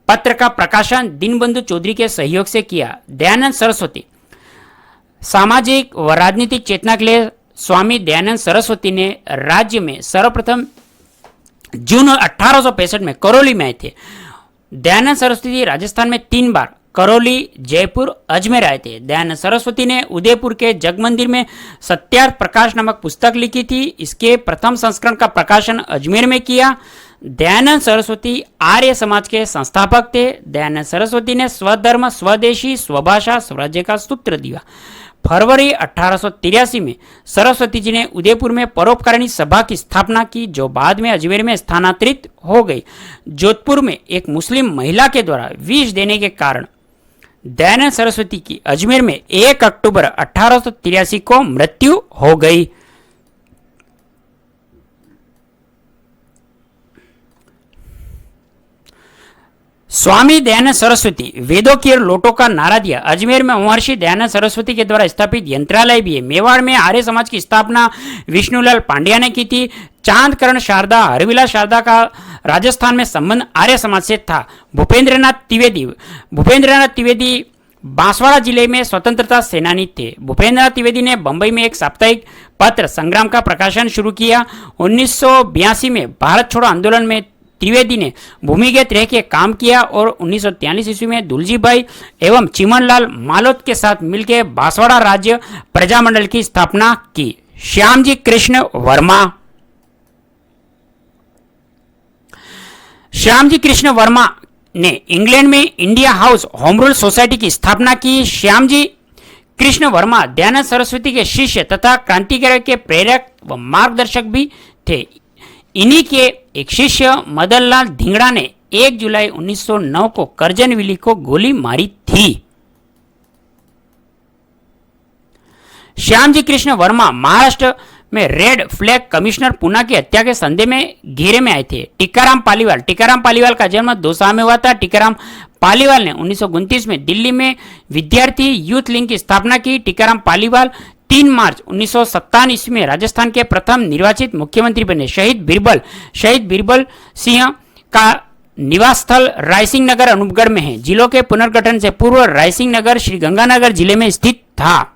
पत्र का प्रकाशन दीनबंधु चौधरी के सहयोग से किया। दयानंद सरस्वती सामाजिक व राजनीतिक चेतना के लिए स्वामी दयानंद सरस्वती ने राज्य में सर्वप्रथम जून 1865 में करौली में आए थे। दयानंद सरस्वती राजस्थान में 3 बार करौली, जयपुर, अजमेर आए थे। दयानंद सरस्वती ने उदयपुर के जगमंदिर में सत्यार्थ प्रकाश नामक पुस्तक लिखी थी। इसके प्रथम संस्करण का प्रकाशन अजमेर में किया। दयानंद सरस्वती आर्य समाज के संस्थापक थे। दयानंद सरस्वती ने स्वधर्म, स्वदेशी, स्वभाषा, स्वराज्य का सूत्र दिया। फरवरी 1883 में सरस्वती जी ने उदयपुर में परोपकारिणी सभा की स्थापना की, जो बाद में अजमेर में स्थानांतरित हो गई। जोधपुर में एक मुस्लिम महिला के द्वारा विष देने के कारण दयानंद सरस्वती की अजमेर में 1 अक्टूबर 1883 को मृत्यु हो गई। स्वामी दयानंद सरस्वती वेदों की ओर लौटो का नारा दिया। अजमेर में महर्षि दयानंद सरस्वती के द्वारा स्थापित यंत्रालय भी है। मेवाड़ में आर्य समाज की स्थापना विष्णुलाल पांड्या ने की थी। चांदकरण शारदा, हरविलास शारदा का राजस्थान में संबंध आर्य समाज से था। भूपेंद्रनाथ त्रिवेदी बांसवाड़ा जिले में स्वतंत्रता सेनानी थे। भूपेंद्रनाथ त्रिवेदी ने बंबई में एक साप्ताहिक पत्र संग्राम का प्रकाशन शुरू किया। 1982 में भारत छोड़ो आंदोलन में त्रिवेदी ने भूमिगत रह के काम किया और 1943 ईस्वी में दुलजी भाई एवं चिमनलाल मालोत के साथ मिलकर बांसवाड़ा राज्य प्रजामंडल की स्थापना की। श्यामजी कृष्ण वर्मा ने इंग्लैंड में India house home rule society की स्थापना की। श्यामजी कृष्ण वर्मा दयानंद सरस्वती के शिष्य तथा क्रांतिकारी के प्रेरक व मार्गदर्शक भी थे। इन्हीं के एक शिष्य मदनलाल धिंगड़ा ने 1 जुलाई 1909 को करजनविली को गोली मारी थी। श्यामजी कृष्ण वर्मा महाराष्ट्र में रेड फ्लैग कमिश्नर पूना की हत्या के संदेह में घेरे में आए थे। टीकाराम पालीवाल का जन्म दौसा में हुआ था। टीकाराम पालीवाल ने 1929 में दिल्ली में विद्यार्थी यूथ लीग की स्थापना की। टीकाराम पालीवाल 3 मार्च 1957 ईस्वी में राजस्थान के प्रथम निर्वाचित मुख्यमंत्री बने। शहीद बीरबल सिंह का निवास स्थल रायसिंह नगर अनूपगढ़ में है। जिलों के पुनर्गठन से पूर्व रायसिंह नगर श्रीगंगानगर जिले में स्थित था।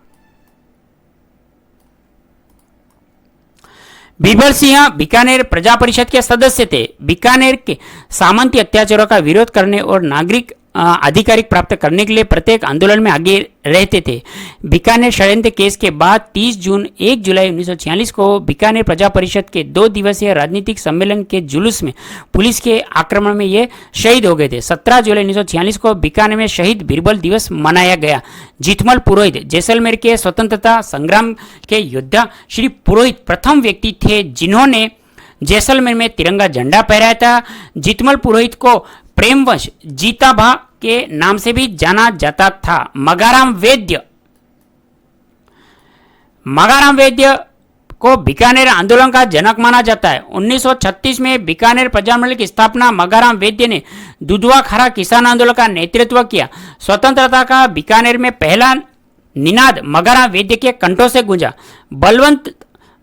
बीरबल सिंह बीकानेर प्रजा परिषद के सदस्य थे। बीकानेर के सामंती अत्याचारों का विरोध करने और नागरिक आधिकारिक प्राप्त करने के लिए प्रत्येक आंदोलन में आगे रहते थे। बीकानेर षड्यंत्र केस के बाद 30 जून 1 जुलाई 1946 को बीकानेर प्रजा परिषद के 2 दिवसीय राजनीतिक सम्मेलन के जुलूस में पुलिस के आक्रमण में ये शहीद हो गए थे। 17 जुलाई 1946 को बीकानेर में शहीद बीरबल दिवस मनाया गया। जीतमल पुरोहित जैसलमेर के स्वतंत्रता संग्राम के योद्धा श्री पुरोहित प्रथम व्यक्ति थे जिन्होंने जैसलमेर में तिरंगा झंडा फहराया था। जीतमल पुरोहित को प्रेमवश जीताभा के नाम से भी जाना जाता था। मगाराम वैद्य को बीकानेर आंदोलन का जनक माना जाता है। 1936 में बीकानेर प्रजामंडल की स्थापना मगाराम वैद्य ने दुधवा खारा किसान आंदोलन का नेतृत्व किया। स्वतंत्रता का बीकानेर में पहला निनाद मगाराम वैद्य के कंठों से गूंजा। बलवंत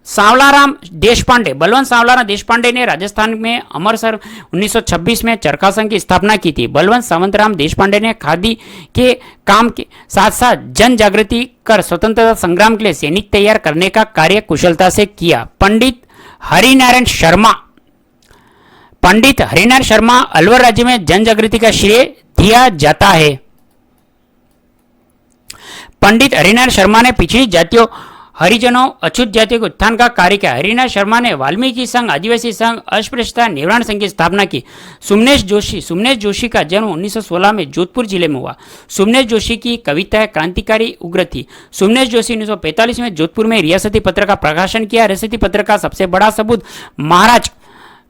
सांवलाराम देशपांडे ने राजस्थान में अमरसर 1926 में चरखा संघ की स्थापना की थी। बलवंत सावंतराम देशपांडे ने खादी के काम के साथ साथ जन जागृति कर स्वतंत्रता संग्राम के लिए सैनिक तैयार करने का कार्य कुशलता से किया। पंडित हरिनारायण शर्मा अलवर राज्य में जन जागृति का श्रेय दिया जाता है। पंडित हरिनारायण शर्मा ने पिछड़ी जातियों हरिजनों अछूत जाति के उत्थान का कार्य किया। हरिनाथ शर्मा ने वाल्मीकि संघ, आदिवासी संघ, अस्पृश्यता निवारण संघ की स्थापना की। सुमनेश जोशी का जन्म 1916 में जोधपुर जिले में हुआ। सुमनेश जोशी की कविताएं क्रांतिकारी उग्र थी। सुमनेश जोशी 1945 में जोधपुर में रियासती पत्र का प्रकाशन किया। रियासती पत्र का सबसे बड़ा सबूत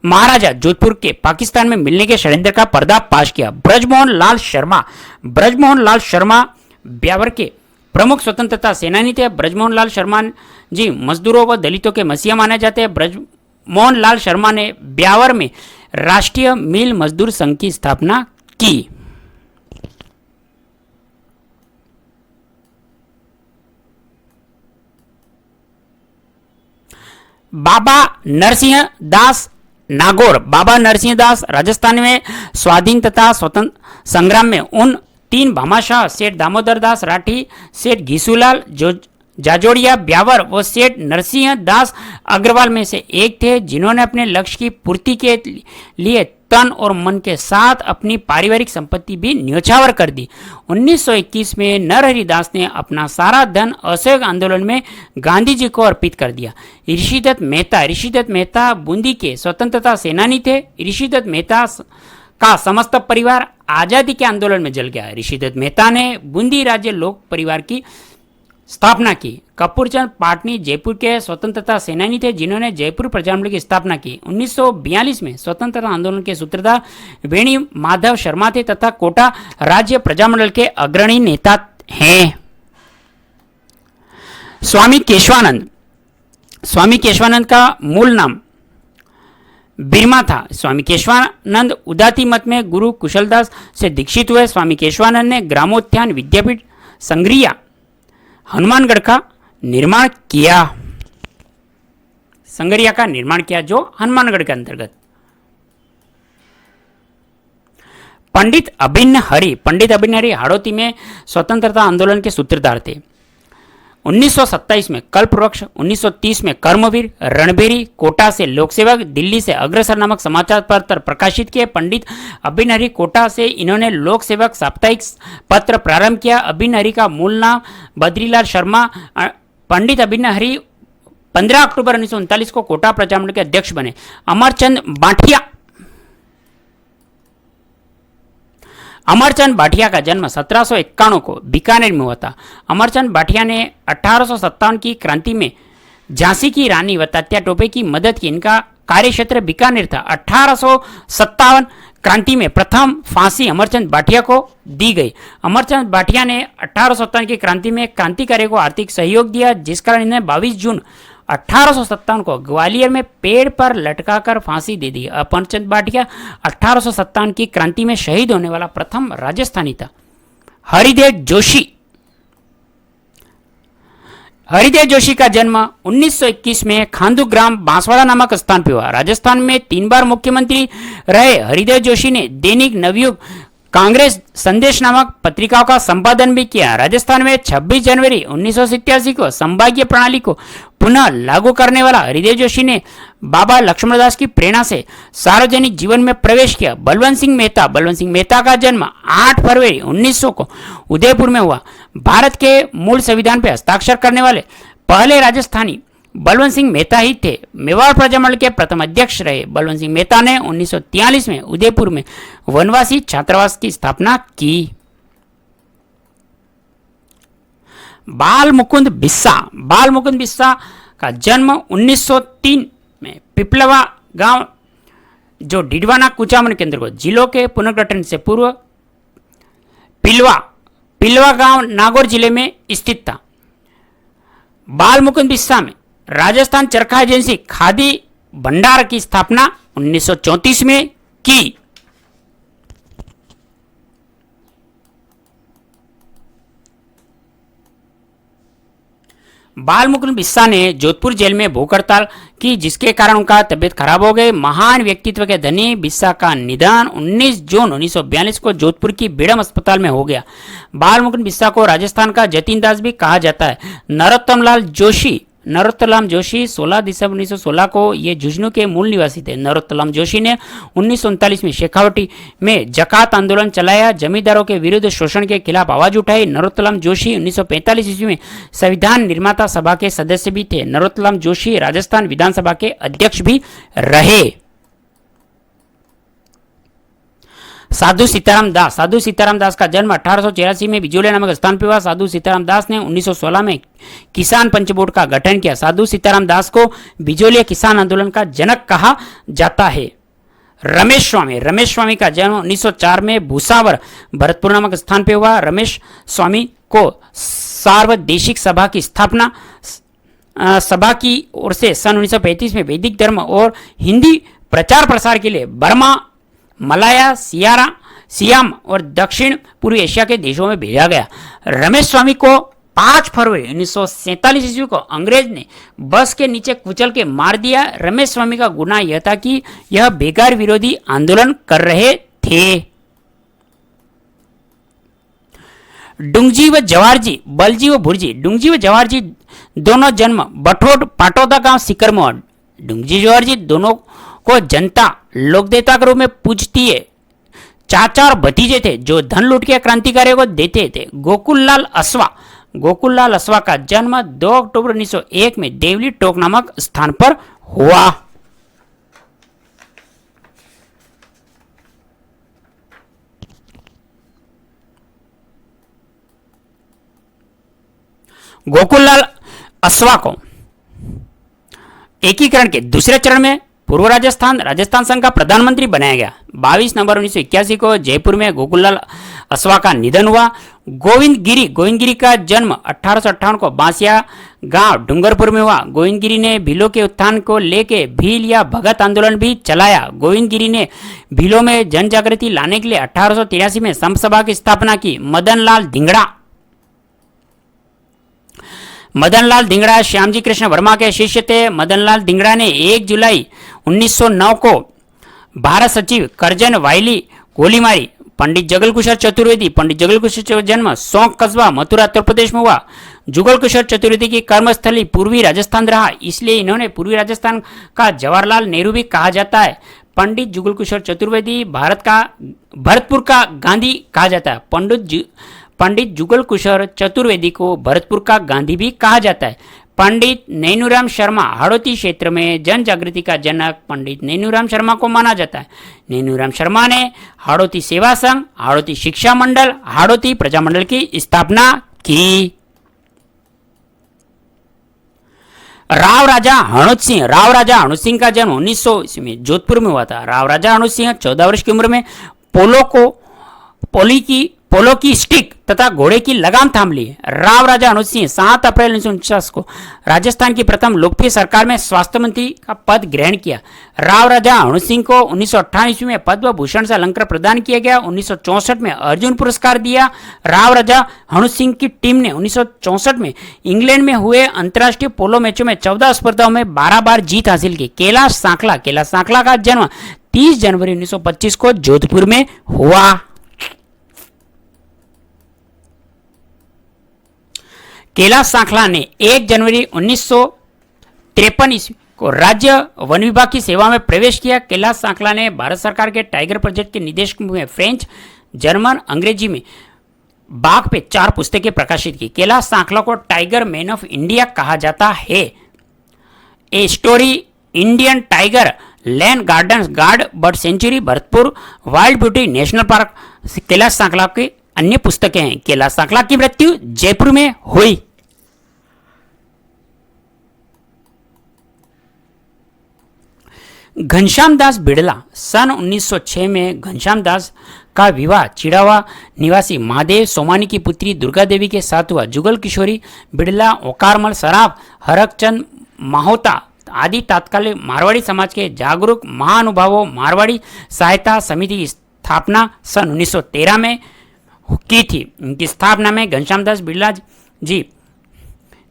महाराजा जोधपुर के पाकिस्तान में मिलने के षड्यंत्र का पर्दाफाश किया। ब्रजमोहन लाल शर्मा ब्यावर के प्रमुख स्वतंत्रता सेनानी थे। ब्रजमोहन लाल शर्मा जी मजदूरों व दलितों के मसीहा माने जाते हैं। ब्रजमोहन लाल शर्मा ने ब्यावर में राष्ट्रीय मिल मजदूर संघ की स्थापना की। बाबा नरसिंह दास नागौर राजस्थान में स्वाधीनता स्वतंत्र संग्राम में उन 3 भामाशाह सेठ दामोदर दास राठी, सेठ घीसूलाल जाजोड़िया ब्यावर व सेठ नरसिंह दास अग्रवाल में से एक थे, जिन्होंने अपने लक्ष्य की पूर्ति के लिए तन और मन के साथ अपनी पारिवारिक संपत्ति भी न्योछावर कर दी। 1921 में नरहरि दास ने अपना सारा धन असहयोग आंदोलन में गांधी जी को अर्पित कर दिया। ऋषिदत्त मेहता बूंदी के स्वतंत्रता सेनानी थे। ऋषिदत्त मेहता का समस्त परिवार आजादी के आंदोलन में जल गया। ऋषिदत्त मेहता ने बूंदी राज्य लोक परिवार की स्थापना की। कपूरचंद पाटनी जयपुर के स्वतंत्रता सेनानी थे, जिन्होंने जयपुर प्रजामंडल की स्थापना की। 1942 में स्वतंत्रता आंदोलन के सूत्रधार वेणी माधव शर्मा थे तथा कोटा राज्य प्रजामंडल के अग्रणी नेता हैं। स्वामी केशवानंद का मूल नाम बिरमा था। स्वामी केशवानंद उदाती मत में गुरु कुशलदास से दीक्षित हुए। स्वामी केशवानंद ने ग्रामोत्थान विद्यापीठ संग्रिया हनुमानगढ़ का निर्माण किया। संगरिया का निर्माण किया जो हनुमानगढ़ के अंतर्गत। पंडित अभिन्न हरि हाड़ौती में स्वतंत्रता आंदोलन के सूत्रधार थे। 1927 में कल्पवृक्ष, 1930 में कर्मवीर, रणबीरी, कोटा से लोकसेवक, दिल्ली से अग्रसर नामक समाचार पत्र प्रकाशित किए। पंडित अभिन्न हरि कोटा से इन्होंने लोकसेवक साप्ताहिक पत्र प्रारंभ किया। अभिन्न हरि का मूल नाम बद्रीलाल शर्मा। पंडित अभिन्न हरि 15 अक्टूबर 1939 को कोटा प्रजामंडल के अध्यक्ष बने। अमरचंद भाटिया का जन्म 1791 को बीकानेर में हुआ था। अमरचंद भाटिया ने 1857 की क्रांति में झांसी की रानी व तात्या टोपे की मदद की। इनका कार्यक्षेत्र बीकानेर था। 1857 क्रांति में प्रथम फांसी अमरचंद भाटिया को दी गई। अमरचंद भाटिया ने 1857 की क्रांति में क्रांतिकारियों को आर्थिक सहयोग दिया, जिस कारण इन्हें 22 जून 1857 को ग्वालियर में पेड़ पर लटकाकर फांसी दे दी। अमरचंद भाटिया 1857 की क्रांति में शहीद होने वाला प्रथम राजस्थानी था। हरिदेव जोशी का जन्म 1921 में खांदू ग्राम बांसवाड़ा नामक स्थान पर हुआ। राजस्थान में 3 बार मुख्यमंत्री रहे हरिदेव जोशी ने दैनिक नवयुग, कांग्रेस संदेश नामक पत्रिकाओं का संपादन भी किया। राजस्थान में 26 जनवरी 1987 को संभागीय प्रणाली को पुनः लागू करने वाला हरिदेव जोशी ने बाबा लक्ष्मणदास की प्रेरणा से सार्वजनिक जीवन में प्रवेश किया। बलवंत सिंह मेहता का जन्म 8 फरवरी 1900 को उदयपुर में हुआ। भारत के मूल संविधान पर हस्ताक्षर करने वाले पहले राजस्थानी बलवंत सिंह मेहता ही थे। मेवाड़ प्रजामंडल के प्रथम अध्यक्ष रहे। बलवंत सिंह मेहता ने 1943 में उदयपुर में वनवासी छात्रावास की स्थापना की। बाल मुकुंद बिस्सा का जन्म 1903 में पिपलवा गांव, जो डिडवाना कुचामन के अंतर्गत जिलों के पुनर्गठन से पूर्व पिलवा गांव नागौर जिले में स्थित था। बाल मुकुंद बिस्सा में राजस्थान चरखा एजेंसी खादी भंडार की स्थापना 1934 में की। बाल मुकुंद बिस्सा ने जोधपुर जेल में भूख हड़ताल की, जिसके कारण उनका तबियत खराब हो गई। महान व्यक्तित्व के धनी बिस्सा का निधन 19 जून 1942 को जोधपुर की बीड़म अस्पताल में हो गया। बाल मुकुंद बिस्सा को राजस्थान का जतीन दास भी कहा जाता है। नरोत्तम लाल जोशी नरोत्तम जोशी 16 दिसंबर 1916 को ये झुंझुनू के मूल निवासी थे। नरोत्तम जोशी ने 1939 में शेखावटी में जकात आंदोलन चलाया, जमींदारों के विरुद्ध शोषण के खिलाफ आवाज उठाई। नरोत्तम जोशी 1945 ईस्वी में संविधान निर्माता सभा के सदस्य भी थे। नरोत्तम जोशी राजस्थान विधानसभा के अध्यक्ष भी रहे। साधु सीताराम दास का जन्म 1883 में बिजोलिया नामक स्थान पर हुआ। साधु सीताराम दास ने 1916 में किसान पंच बोर्ड का गठन किया। साधु सीताराम दास को बिजोलिया किसान आंदोलन का जनक कहा जाता है। रमेश स्वामी का जन्म 1904 में भूसावर भरतपुर नामक स्थान पर हुआ। रमेश स्वामी को सार्वदेशिक सभा की स्थापना सभा की ओर से सन 1935 में वैदिक धर्म और हिंदी प्रचार प्रसार के लिए बर्मा, मलाया, सियाम और दक्षिण पूर्वी एशिया के देशों में भेजा गया। रमेश स्वामी को 5 फरवरी 1947 ईस्वी को अंग्रेज ने बस के नीचे कुचल के मार दिया। रमेश स्वामी का गुनाह यह था कि यह बेगार विरोधी आंदोलन कर रहे थे। डुंगजी व जवाहरजी, बलजी व भुरजी। डुंगजी व जवाहरजी दोनों जन्म बठोड पाटोदा गांव सिकरमोड़। डुंगजी जवाहरजी दोनों को जनता लोकदेवता के रूप में पूजती है। चाचा और भतीजे थे जो धन लूट के क्रांतिकारियों को देते थे। गोकुललाल असवा का जन्म 2 अक्टूबर 1901 में देवली टोक नामक स्थान पर हुआ। गोकुललाल असवा को एकीकरण के दूसरे चरण में पूर्व राजस्थान संघ का प्रधानमंत्री बनाया गया। 22 नवंबर 1981 को जयपुर में गोकुललाल असवा का निधन हुआ। गोविंद गिरी का जन्म 1858 को बांसिया गांव डूंगरपुर में हुआ। गोविंद गिरी ने भीलों के उत्थान को लेके भील या भगत आंदोलन भी चलाया। गोविंद गिरी ने भीलों में जन जागृति लाने के लिए 1883 में संत सभा की स्थापना की। मदनलाल धिंगड़ा श्यामजी कृष्ण वर्मा के शिष्य थे। मदनलाल धिंगड़ा ने 1 जुलाई 1909 को भारत सचिव करजन वाइली गोली मारी। पंडित जगल किशोर चतुर्वेदी जन्म सौंक कस्बा मथुरा उत्तर प्रदेश में हुआ। जुगल किशोर चतुर्वेदी की कर्मस्थली पूर्वी राजस्थान रहा, इसलिए इन्होंने पूर्वी राजस्थान का जवाहरलाल नेहरू भी कहा जाता है। पंडित जुगल किशोर चतुर्वेदी भरतपुर का गांधी कहा जाता है। पंडित जुगल किशोर चतुर्वेदी को भरतपुर का गांधी भी कहा जाता है। पंडित नैनूराम शर्मा हाड़ौती क्षेत्र में जन जागृति का जनक पंडित नैनूराम शर्मा को माना जाता है। नैनूराम शर्मा ने हाड़ौती सेवा संघ, हाड़ौती शिक्षा मंडल, हाड़ौती प्रजामंडल की स्थापना की। राव राजा हनुज सिंह का जन्म 1900 ईस्वी में जोधपुर में हुआ था। राव राजा हनुज सिंह 14 वर्ष की उम्र में पोलो की स्टिक तथा घोड़े की लगाम थाम ली। राव राजा हनुज सिंह 7 अप्रैल 1949 को राजस्थान की प्रथम लोकप्रिय सरकार में स्वास्थ्य मंत्री का पद ग्रहण किया। राव राजा हनुज सिंह को 1958 ईस्वी में पद्म भूषण से अलंकार प्रदान किया गया। 1964 में अर्जुन पुरस्कार दिया। राव राजा हनुज सिंह की टीम ने 1964 में इंग्लैंड में हुए अंतर्राष्ट्रीय पोलो मैचों में 14 स्पर्धाओं में 12 बार जीत हासिल की। कैलाश सांखला का जन्म 30 जनवरी 1925 को जोधपुर में हुआ। कैलाश सांखला ने 1 जनवरी 1953 ईस्वी को राज्य वन विभाग की सेवा में प्रवेश किया। कैलाश सांखला ने भारत सरकार के टाइगर प्रोजेक्ट के निदेशक में फ्रेंच, जर्मन, अंग्रेजी में बाघ पे 4 पुस्तकें प्रकाशित की। कैलाश सांखला को टाइगर मैन ऑफ इंडिया कहा जाता है। A story, Indian tiger, land gardens, guard bird sanctuary, Bharatpur wild beauty national park Kailash Sankhla की अन्य पुस्तकें हैं। कैलाश सांखला की मृत्यु जयपुर में हुई। घनश्याम दास बिड़ला सन 1906 में घनश्याम दास का विवाह चिड़ावा निवासी महादेव सोमानी की पुत्री दुर्गा देवी के साथ हुआ। जुगल किशोरी बिड़ला, ओकारमल सराफ, हरकचंद माहोता आदि तत्कालीन मारवाड़ी समाज के जागरूक महानुभावों मारवाड़ी सहायता समिति की स्थापना सन 1913 में की थी। इनकी स्थापना में घनश्याम दास बिड़ला जी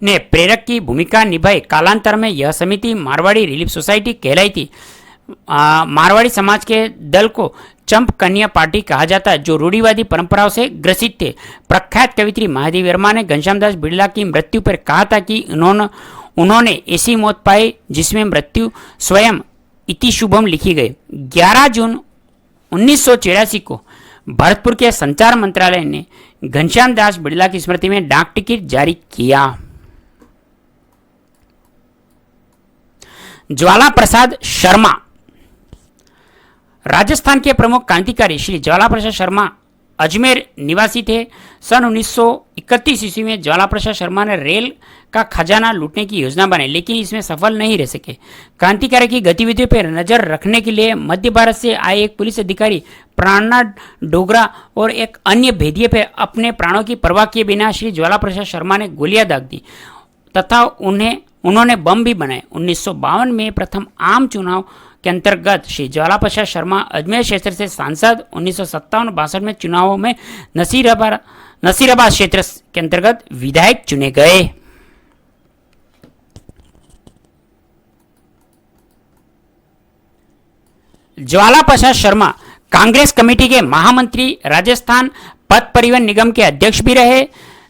ने प्रेरक की भूमिका निभाई। कालांतर में यह समिति मारवाड़ी रिलीफ सोसाइटी कहलाई थी। मारवाड़ी समाज के दल को चंप कन्या पार्टी कहा जाता है, जो रूढ़िवादी परंपराओं से ग्रसित थे। प्रख्यात कवित्री महादेवी वर्मा ने घनश्याम दास बिड़ला की मृत्यु पर कहा था कि उन्होंने ऐसी मौत पाई जिसमें मृत्यु स्वयं इति शुभम लिखी गई। 11 जून 1984 को भरतपुर के संचार मंत्रालय ने घनश्याम दास बिड़ला की स्मृति में डाक टिकट जारी किया। ज्वाला प्रसाद शर्मा। राजस्थान के प्रमुख क्रांतिकारी श्री ज्वाला प्रसाद शर्मा अजमेर निवासी थे। सन 1931 ईस्वी में ज्वाला प्रसाद शर्मा ने रेल का खजाना लूटने की योजना बनाई, लेकिन इसमें सफल नहीं रह सके। क्रांतिकारी की गतिविधियों पर नजर रखने के लिए मध्य भारत से आए एक पुलिस अधिकारी प्राणा डोगरा और एक अन्य भेदिये पर अपने प्राणों की परवाह किए बिना श्री ज्वाला प्रसाद शर्मा ने गोलियां दाग दी तथा उन्होंने बम भी बनाए। 1952 में प्रथम आम चुनाव के अंतर्गत श्री ज्वाला प्रसाद शर्मा अजमेर क्षेत्र से सांसद 1957-62 में चुनावों में नसीराबाद क्षेत्र के अंतर्गत विधायक चुने गए। ज्वाला प्रसाद शर्मा कांग्रेस कमेटी के महामंत्री, राजस्थान पथ परिवहन निगम के अध्यक्ष भी रहे।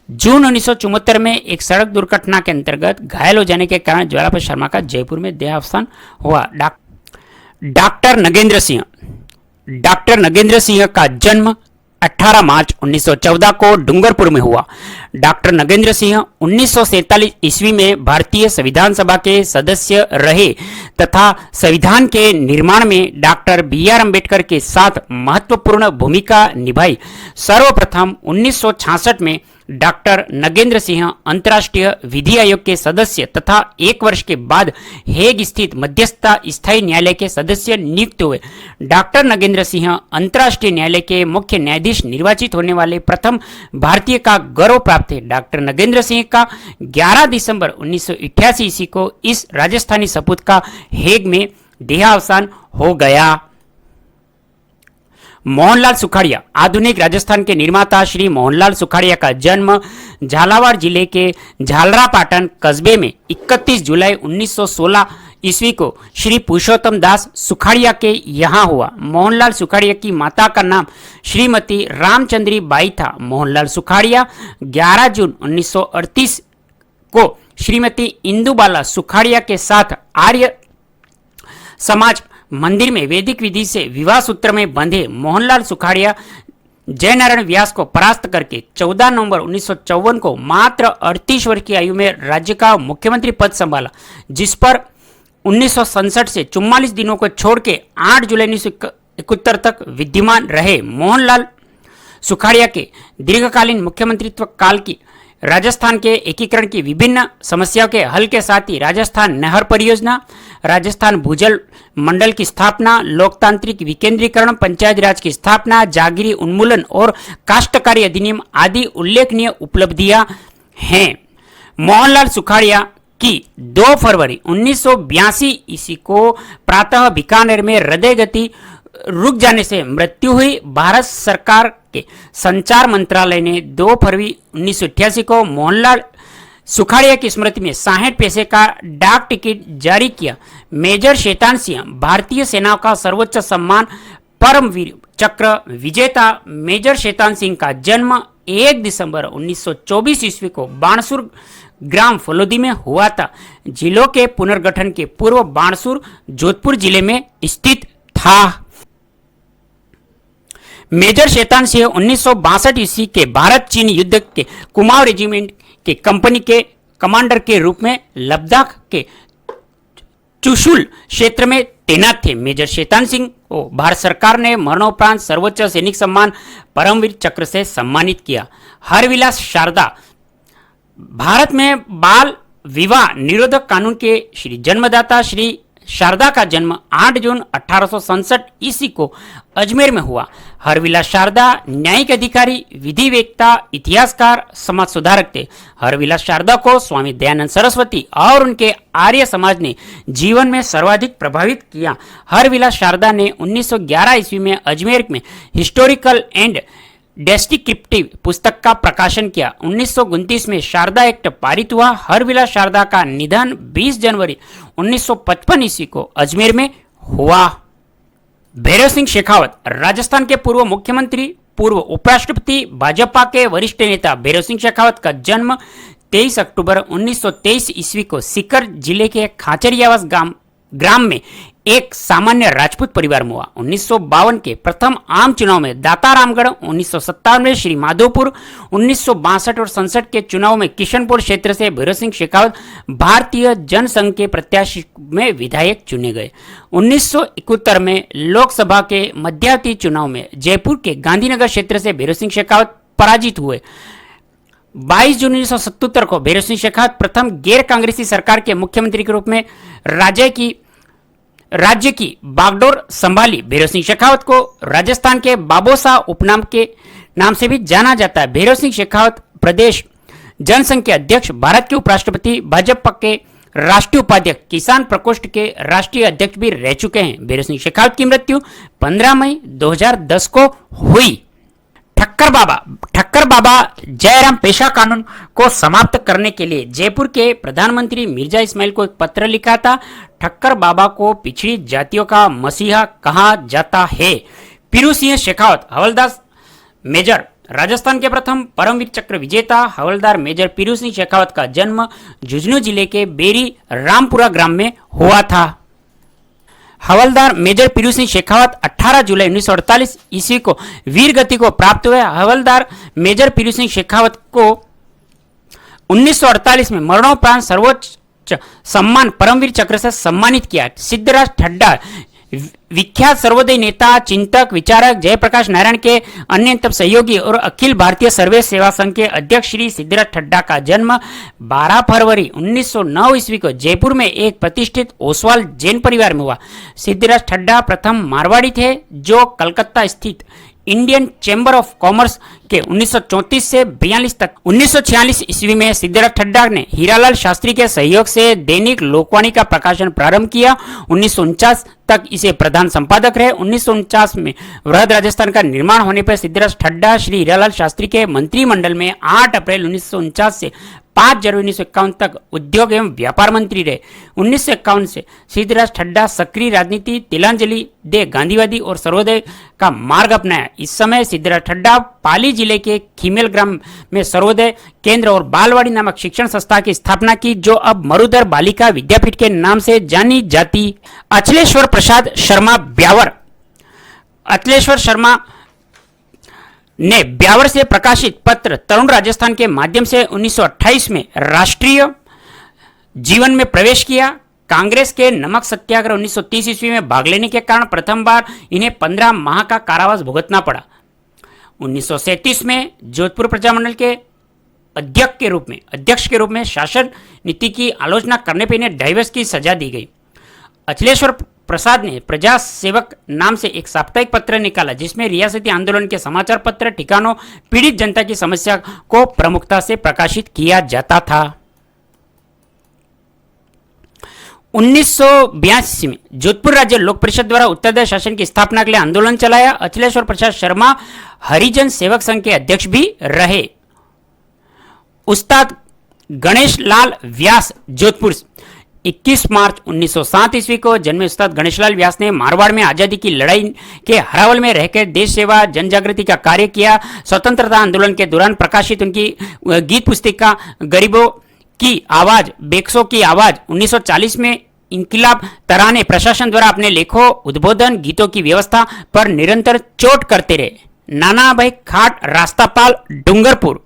जून 1974 में एक सड़क दुर्घटना के अंतर्गत घायल हो जाने के कारण ज्वाला प्रसाद शर्मा का जयपुर में देहावसान हुआ। डॉक्टर नगेंद्र सिंह का जन्म 18 मार्च 1914 को डूंगरपुर में हुआ। डॉक्टर नगेंद्र सिंह 1947 ईस्वी में भारतीय संविधान सभा के सदस्य रहे तथा संविधान के निर्माण में डॉक्टर BR अम्बेडकर के साथ महत्वपूर्ण भूमिका निभाई। सर्वप्रथम 1966 में डॉक्टर नगेंद्र सिंह अंतर्राष्ट्रीय विधि आयोग के सदस्य तथा 1 वर्ष के बाद हेग स्थित मध्यस्थता स्थायी न्यायालय के सदस्य नियुक्त हुए। डॉक्टर नगेंद्र सिंह अंतर्राष्ट्रीय न्यायालय के मुख्य न्यायाधीश निर्वाचित होने वाले प्रथम भारतीय का गौरव प्राप्त है। डॉक्टर नगेंद्र सिंह का 11 दिसंबर 1988 ईस्वी को इस राजस्थानी सपूत का हेग में देहावसान हो गया। मोहनलाल सुखाड़िया। आधुनिक राजस्थान के निर्माता श्री मोहनलाल सुखाड़िया का जन्म झालावाड़ जिले के झालरापाटन कस्बे में 31 जुलाई 1916 ईस्वी को श्री पुरुषोत्तम दास सुखाड़िया के यहाँ हुआ। मोहनलाल सुखाड़िया की माता का नाम श्रीमती रामचंद्री बाई था। मोहनलाल सुखाड़िया 11 जून 1938 को श्रीमती इंदुबाला सुखाड़िया के साथ आर्य समाज मंदिर में वैदिक विधि से विवाह सूत्र में बंधे। मोहनलाल सुखाड़िया जयनारायण व्यास को परास्त करके 14 नवंबर 1954 को मात्र 38 वर्ष की आयु में राज्य का मुख्यमंत्री पद संभाला, जिस पर 1967 से 44 दिनों को छोड़ के 8 जुलाई 1971 तक विद्यमान रहे। मोहनलाल सुखाड़िया के दीर्घकालीन मुख्यमंत्रित्व काल की राजस्थान के एकीकरण की विभिन्न समस्याओं के हल के साथ ही राजस्थान नहर परियोजना, राजस्थान भूजल मंडल की स्थापना, लोकतांत्रिक विकेंद्रीकरण, पंचायत राज की स्थापना, जागीरी उन्मूलन और काश्तकारी अधिनियम आदि उल्लेखनीय उपलब्धियां हैं। मोहनलाल सुखाड़िया की 2 फरवरी 1982 ईस्वी को प्रातः बीकानेर में हृदय गति रुक जाने से मृत्यु हुई। भारत सरकार के संचार मंत्रालय ने 2 फरवरी 1988 को मोहनलाल सुखाड़िया की स्मृति में 60 पैसे का डाक टिकट जारी किया। मेजर शैतान सिंह भारतीय सेना का सर्वोच्च सम्मान परमवीर चक्र विजेता मेजर शैतान सिंह का जन्म 1 दिसंबर 1924 ईस्वी को बाणसुर ग्राम फलोदी में हुआ था। जिलों के पुनर्गठन के पूर्व बाणसुर जोधपुर जिले में स्थित था। मेजर शैतान सिंह 1962 ईस्वी के भारत चीन युद्ध के कुमाऊं रेजिमेंट के कंपनी के कमांडर के रूप में लद्दाख के चुशुल क्षेत्र में तैनात थे। मेजर शैतान सिंह को भारत सरकार ने मरणोपरांत सर्वोच्च सैनिक सम्मान परमवीर चक्र से सम्मानित किया। हरविलास शारदा भारत में बाल विवाह निरोधक कानून के श्री जन्मदाता श्री शारदा का जन्म 8 जून 1867 ईस्वी को अजमेर में हुआ। हरविलास शारदा न्यायिक अधिकारी, विधिवेत्ता, इतिहासकार, समाज सुधारक थे। हरविलास शारदा को स्वामी दयानंद सरस्वती और उनके आर्य समाज ने जीवन में सर्वाधिक प्रभावित किया। हरविलास शारदा ने 1911 ईस्वी में अजमेर में हिस्टोरिकल एंड डेस्क्रिप्टिव पुस्तक का प्रकाशन किया। 1929 में शारदा एक्ट पारित हुआ। हरविलास शारदा का निधन 20 जनवरी 1955 ईस्वी को अजमेर में हुआ। भैरव सिंह शेखावत राजस्थान के पूर्व मुख्यमंत्री, पूर्व उपराष्ट्रपति, भाजपा के वरिष्ठ नेता भैरव सिंह शेखावत का जन्म 23 अक्टूबर 1923 ईस्वी को सीकर जिले के खाचरियावास ग्राम में एक सामान्य राजपूत परिवार में हुआ। 1952 के प्रथम आम चुनाव में दाता रामगढ़, 1957 में श्री माधोपुर, 1962 और 67 के चुनाव में किशनपुर क्षेत्र से भैरव सिंह शेखावत भारतीय जनसंघ के प्रत्याशी में विधायक चुने गए। 1971 में लोकसभा के मध्यावधि चुनाव में जयपुर के गांधीनगर क्षेत्र से भैरव सिंह शेखावत पराजित हुए। 22 जून 1977 को भैरव सिंह शेखावत प्रथम गैर कांग्रेसी सरकार के मुख्यमंत्री के रूप में राज्य की बागडोर संभाली। भैरव सिंह शेखावत को राजस्थान के बाबोसा उपनाम के नाम से भी जाना जाता है। भैरव सिंह शेखावत प्रदेश जनसंघ के अध्यक्ष, भारत के उपराष्ट्रपति, भाजपा के राष्ट्रीय उपाध्यक्ष, किसान प्रकोष्ठ के राष्ट्रीय अध्यक्ष भी रह चुके हैं। भैरव सिंह शेखावत की मृत्यु 15 मई 2010 को हुई। ठक्कर बाबा जयराम पेशा कानून को समाप्त करने के लिए जयपुर के प्रधानमंत्री मिर्जा इस्माइल को एक पत्र लिखा था। ठक्कर बाबा को पिछड़ी जातियों का मसीहा कहा जाता है। पीरू सिंह शेखावत, हवलदार मेजर, राजस्थान के प्रथम परमवीर चक्र विजेता हवलदार मेजर पीरू सिंह शेखावत का जन्म झुंझुनू जिले के बेरी रामपुरा ग्राम में हुआ था। हवलदार मेजर पीरू सिंह शेखावत 18 जुलाई 1948 ईस्वी को वीर गति को प्राप्त हुए। हवलदार मेजर पीरू सिंह शेखावत को 1948 में मरणोपरांत सर्वोच्च सम्मान परमवीर चक्र से सम्मानित किया। सिद्धराज ठड्डा, विख्यात सर्वोदय नेता, चिंतक, विचारक, जयप्रकाश नारायण के अन्यतम सहयोगी और अखिल भारतीय सर्वे सेवा संघ के अध्यक्ष श्री सिद्धराज ठड्डा का जन्म 12 फरवरी 1909 ईस्वी को जयपुर में एक प्रतिष्ठित ओसवाल जैन परिवार में हुआ। सिद्धराज ठड्डा प्रथम मारवाड़ी थे जो कलकत्ता स्थित इंडियन चैम्बर ऑफ कॉमर्स के 1934 से 42 तक। 1946 ईस्वी में सिद्धराज ठड्डा ने हीरालाल शास्त्री के सहयोग से दैनिक लोकवाणी का प्रकाशन प्रारंभ किया। 1949 तक इसे प्रधान संपादक रहे। 1949 में वृहद राजस्थान का निर्माण होने पर सिद्धराज ठड्डा श्री हीरालाल शास्त्री के मंत्रिमंडल में 8 अप्रैल 1949 से 5 जनवरी 1951 तक उद्योग एवं व्यापार मंत्री रहे। 1951 से सिद्धराज ठड्डा सक्रिय राजनीति, तिलांजलि दे गांधीवादी और सर्वोदय का मार्ग अपनाया। इस समय सिद्धराज ठड्डा पाली जिले के खीमेल ग्राम में सर्वोदय केंद्र और बालवाड़ी नामक शिक्षण संस्था की स्थापना की, जो अब मरुधर बालिका विद्यापीठ के नाम से जानी जाती। अचलेश्वर प्रसाद शर्मा ब्यावर, अचलेश्वर शर्मा ने ब्यावर से प्रकाशित पत्र तरुण राजस्थान के माध्यम से 1928 में राष्ट्रीय जीवन में प्रवेश किया। कांग्रेस के नमक सत्याग्रह 1930 ईस्वी में भाग लेने के कारण प्रथम बार इन्हें 15 माह का कारावास भुगतना पड़ा। 1937 में जोधपुर प्रजामंडल के अध्यक्ष के रूप में शासन नीति की आलोचना करने पर इन्हें 2.5 वर्ष की सजा दी गई। अचलेश्वर प्रसाद ने प्रजा सेवक नाम से एक साप्ताहिक पत्र निकाला, जिसमें रियासती आंदोलन के समाचार पत्र, ठिकानों, पीड़ित जनता की समस्या को प्रमुखता से प्रकाशित किया जाता था। 1982 में जोधपुर राज्य लोक परिषद द्वारा उत्तरदायी शासन की स्थापना के लिए आंदोलन चलाया। अचलेश्वर प्रसाद शर्मा हरिजन सेवक संघ के अध्यक्ष भी रहे। उस्ताद गणेश लाल व्यास, जोधपुर, 21 मार्च 1907 ईस्वी को जन्मे उस्ताद गणेशलाल व्यास ने मारवाड़ में आजादी की लड़ाई के हरावल में रहकर देश सेवा, जन जागृति का कार्य किया। स्वतंत्रता आंदोलन के दौरान प्रकाशित उनकी गीत पुस्तिका गरीबों की आवाज, बेक्सों की आवाज 1940 में इनकलाब तराने प्रशासन द्वारा अपने लेखों, उद्बोधन, गीतों की व्यवस्था पर निरंतर चोट करते रहे। नानाभाई खाट, रास्तापाल, डूंगरपुर,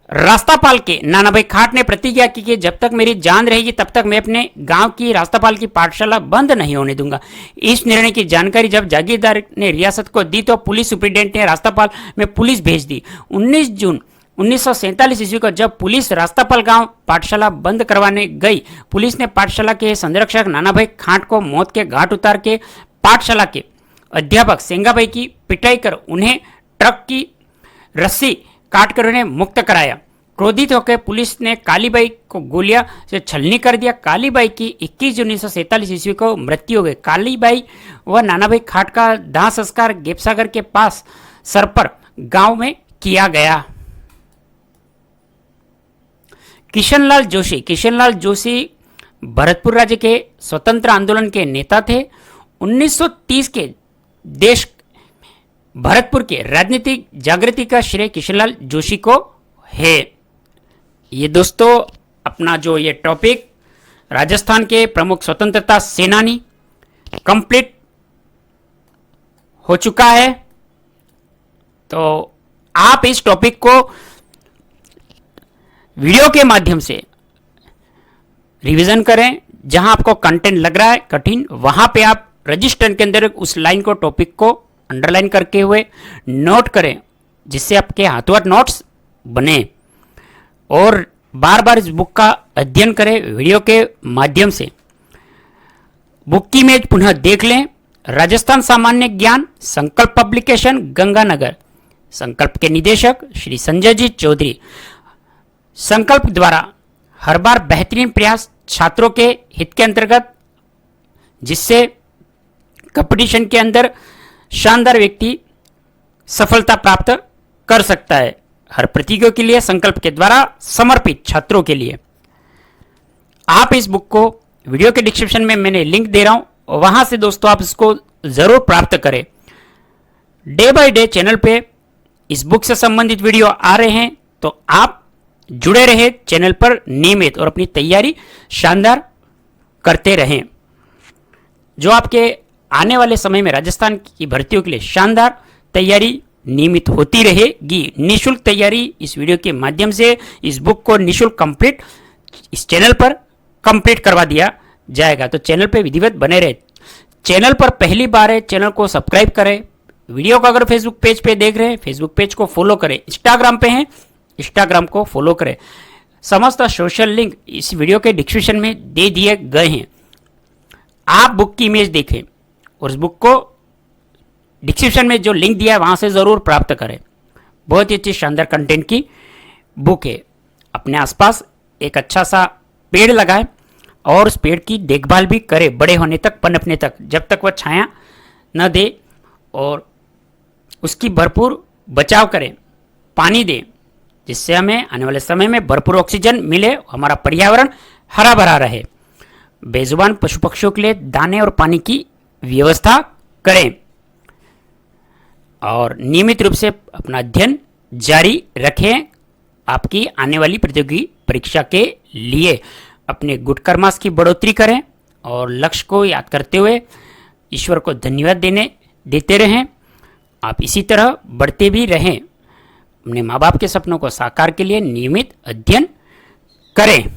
रास्तापाल के नानाभाई खाट ने प्रतिज्ञा की कि जब तक मेरी जान रहेगी तब तक मैं अपने गांव की रास्तापाल की पाठशाला बंद नहीं होने दूंगा। इस निर्णय की जानकारी जब जागीरदार ने रियासत को दी तो पुलिस सुप्रिंटेंडेंट ने रास्तापाल में पुलिस भेज दी। 19 जून 1947 ईस्वी को जब पुलिस रास्तापाल गांव पाठशाला बंद करवाने गई, पुलिस ने पाठशाला के संरक्षक नानाभाई खाट को मौत के घाट उतार के पाठशाला के अध्यापक सेंगाभाई की पिटाई कर उन्हें ट्रक की रस्सी काटकर उन्हें मुक्त कराया। क्रोधित होकर पुलिस ने कालीबाई को गोलियां से छलनी कर दिया। कालीबाई की 21 जून 1947 ईस्वी को मृत्यु हो गई। कालीबाई व नानाभाई खाट का दाह संस्कार गेपसागर के पास सरपर गांव में किया गया। किशनलाल जोशी भरतपुर राज्य के स्वतंत्र आंदोलन के नेता थे। 1930 के देश भरतपुर के राजनीतिक जागृति का श्रेय किशनलाल जोशी को है। ये दोस्तों अपना जो ये टॉपिक राजस्थान के प्रमुख स्वतंत्रता सेनानी कंप्लीट हो चुका है। तो आप इस टॉपिक को वीडियो के माध्यम से रिवीजन करें। जहां आपको कंटेंट लग रहा है कठिन, वहां पे आप रजिस्टर के अंदर उस लाइन को, टॉपिक को अंडरलाइन करके हुए नोट करें, जिससे आपके हाथों हाथ नोट्स बने। और बार बार इस बुक का अध्ययन करें वीडियो के माध्यम से। बुक की इमेज पुनः देख लें। राजस्थान सामान्य ज्ञान, संकल्प पब्लिकेशन, गंगानगर। संकल्प के निदेशक श्री संजय जी चौधरी। संकल्प द्वारा हर बार बेहतरीन प्रयास छात्रों के हित के अंतर्गत, जिससे कंपटीशन के अंदर शानदार व्यक्ति सफलता प्राप्त कर सकता है। हर प्रतियोगियों के लिए संकल्प के द्वारा समर्पित छात्रों के लिए। आप इस बुक को वीडियो के डिस्क्रिप्शन में मैंने लिंक दे रहा हूं, वहां से दोस्तों आप इसको जरूर प्राप्त करें। डे बाय डे चैनल पे इस बुक से संबंधित वीडियो आ रहे हैं, तो आप जुड़े रहे चैनल पर नियमित और अपनी तैयारी शानदार करते रहें, जो आपके आने वाले समय में राजस्थान की भर्तियों के लिए शानदार तैयारी नियमित होती रहेगी। निःशुल्क तैयारी इस वीडियो के माध्यम से इस बुक को निःशुल्क कंप्लीट इस चैनल पर कंप्लीट करवा दिया जाएगा। तो चैनल पे विधिवत बने रहे। चैनल पर पहली बार है, चैनल को सब्सक्राइब करें। वीडियो को अगर फेसबुक पेज पे देख रहे हैं, फेसबुक पेज को फॉलो करें। इंस्टाग्राम पे हैं, इंस्टाग्राम को फॉलो करें। समस्त सोशल लिंक इस वीडियो के डिस्क्रिप्शन में दे दिए गए हैं। आप बुक की इमेज देखें और उस बुक को डिस्क्रिप्शन में जो लिंक दिया है वहां से जरूर प्राप्त करें। बहुत ही अच्छी शानदार कंटेंट की बुक है। अपने आसपास एक अच्छा सा पेड़ लगाएं और उस पेड़ की देखभाल भी करें बड़े होने तक, पनपने तक, जब तक वह छाया न दे, और उसकी भरपूर बचाव करें, पानी दें, जिससे हमें आने वाले समय में भरपूर ऑक्सीजन मिले, हमारा पर्यावरण हरा भरा रहे। बेजुबान पशु पक्षियों के लिए दाने और पानी की व्यवस्था करें और नियमित रूप से अपना अध्ययन जारी रखें आपकी आने वाली प्रतियोगी परीक्षा के लिए। अपने गुड कर्मास की बढ़ोतरी करें और लक्ष्य को याद करते हुए ईश्वर को धन्यवाद देते रहें। आप इसी तरह बढ़ते भी रहें। अपने माँ बाप के सपनों को साकार के लिए नियमित अध्ययन करें।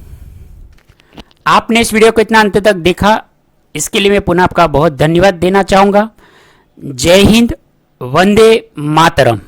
आपने इस वीडियो को इतना अंत तक देखा, इसके लिए मैं पुनः आपका बहुत धन्यवाद देना चाहूँगा। जय हिंद, वंदे मातरम।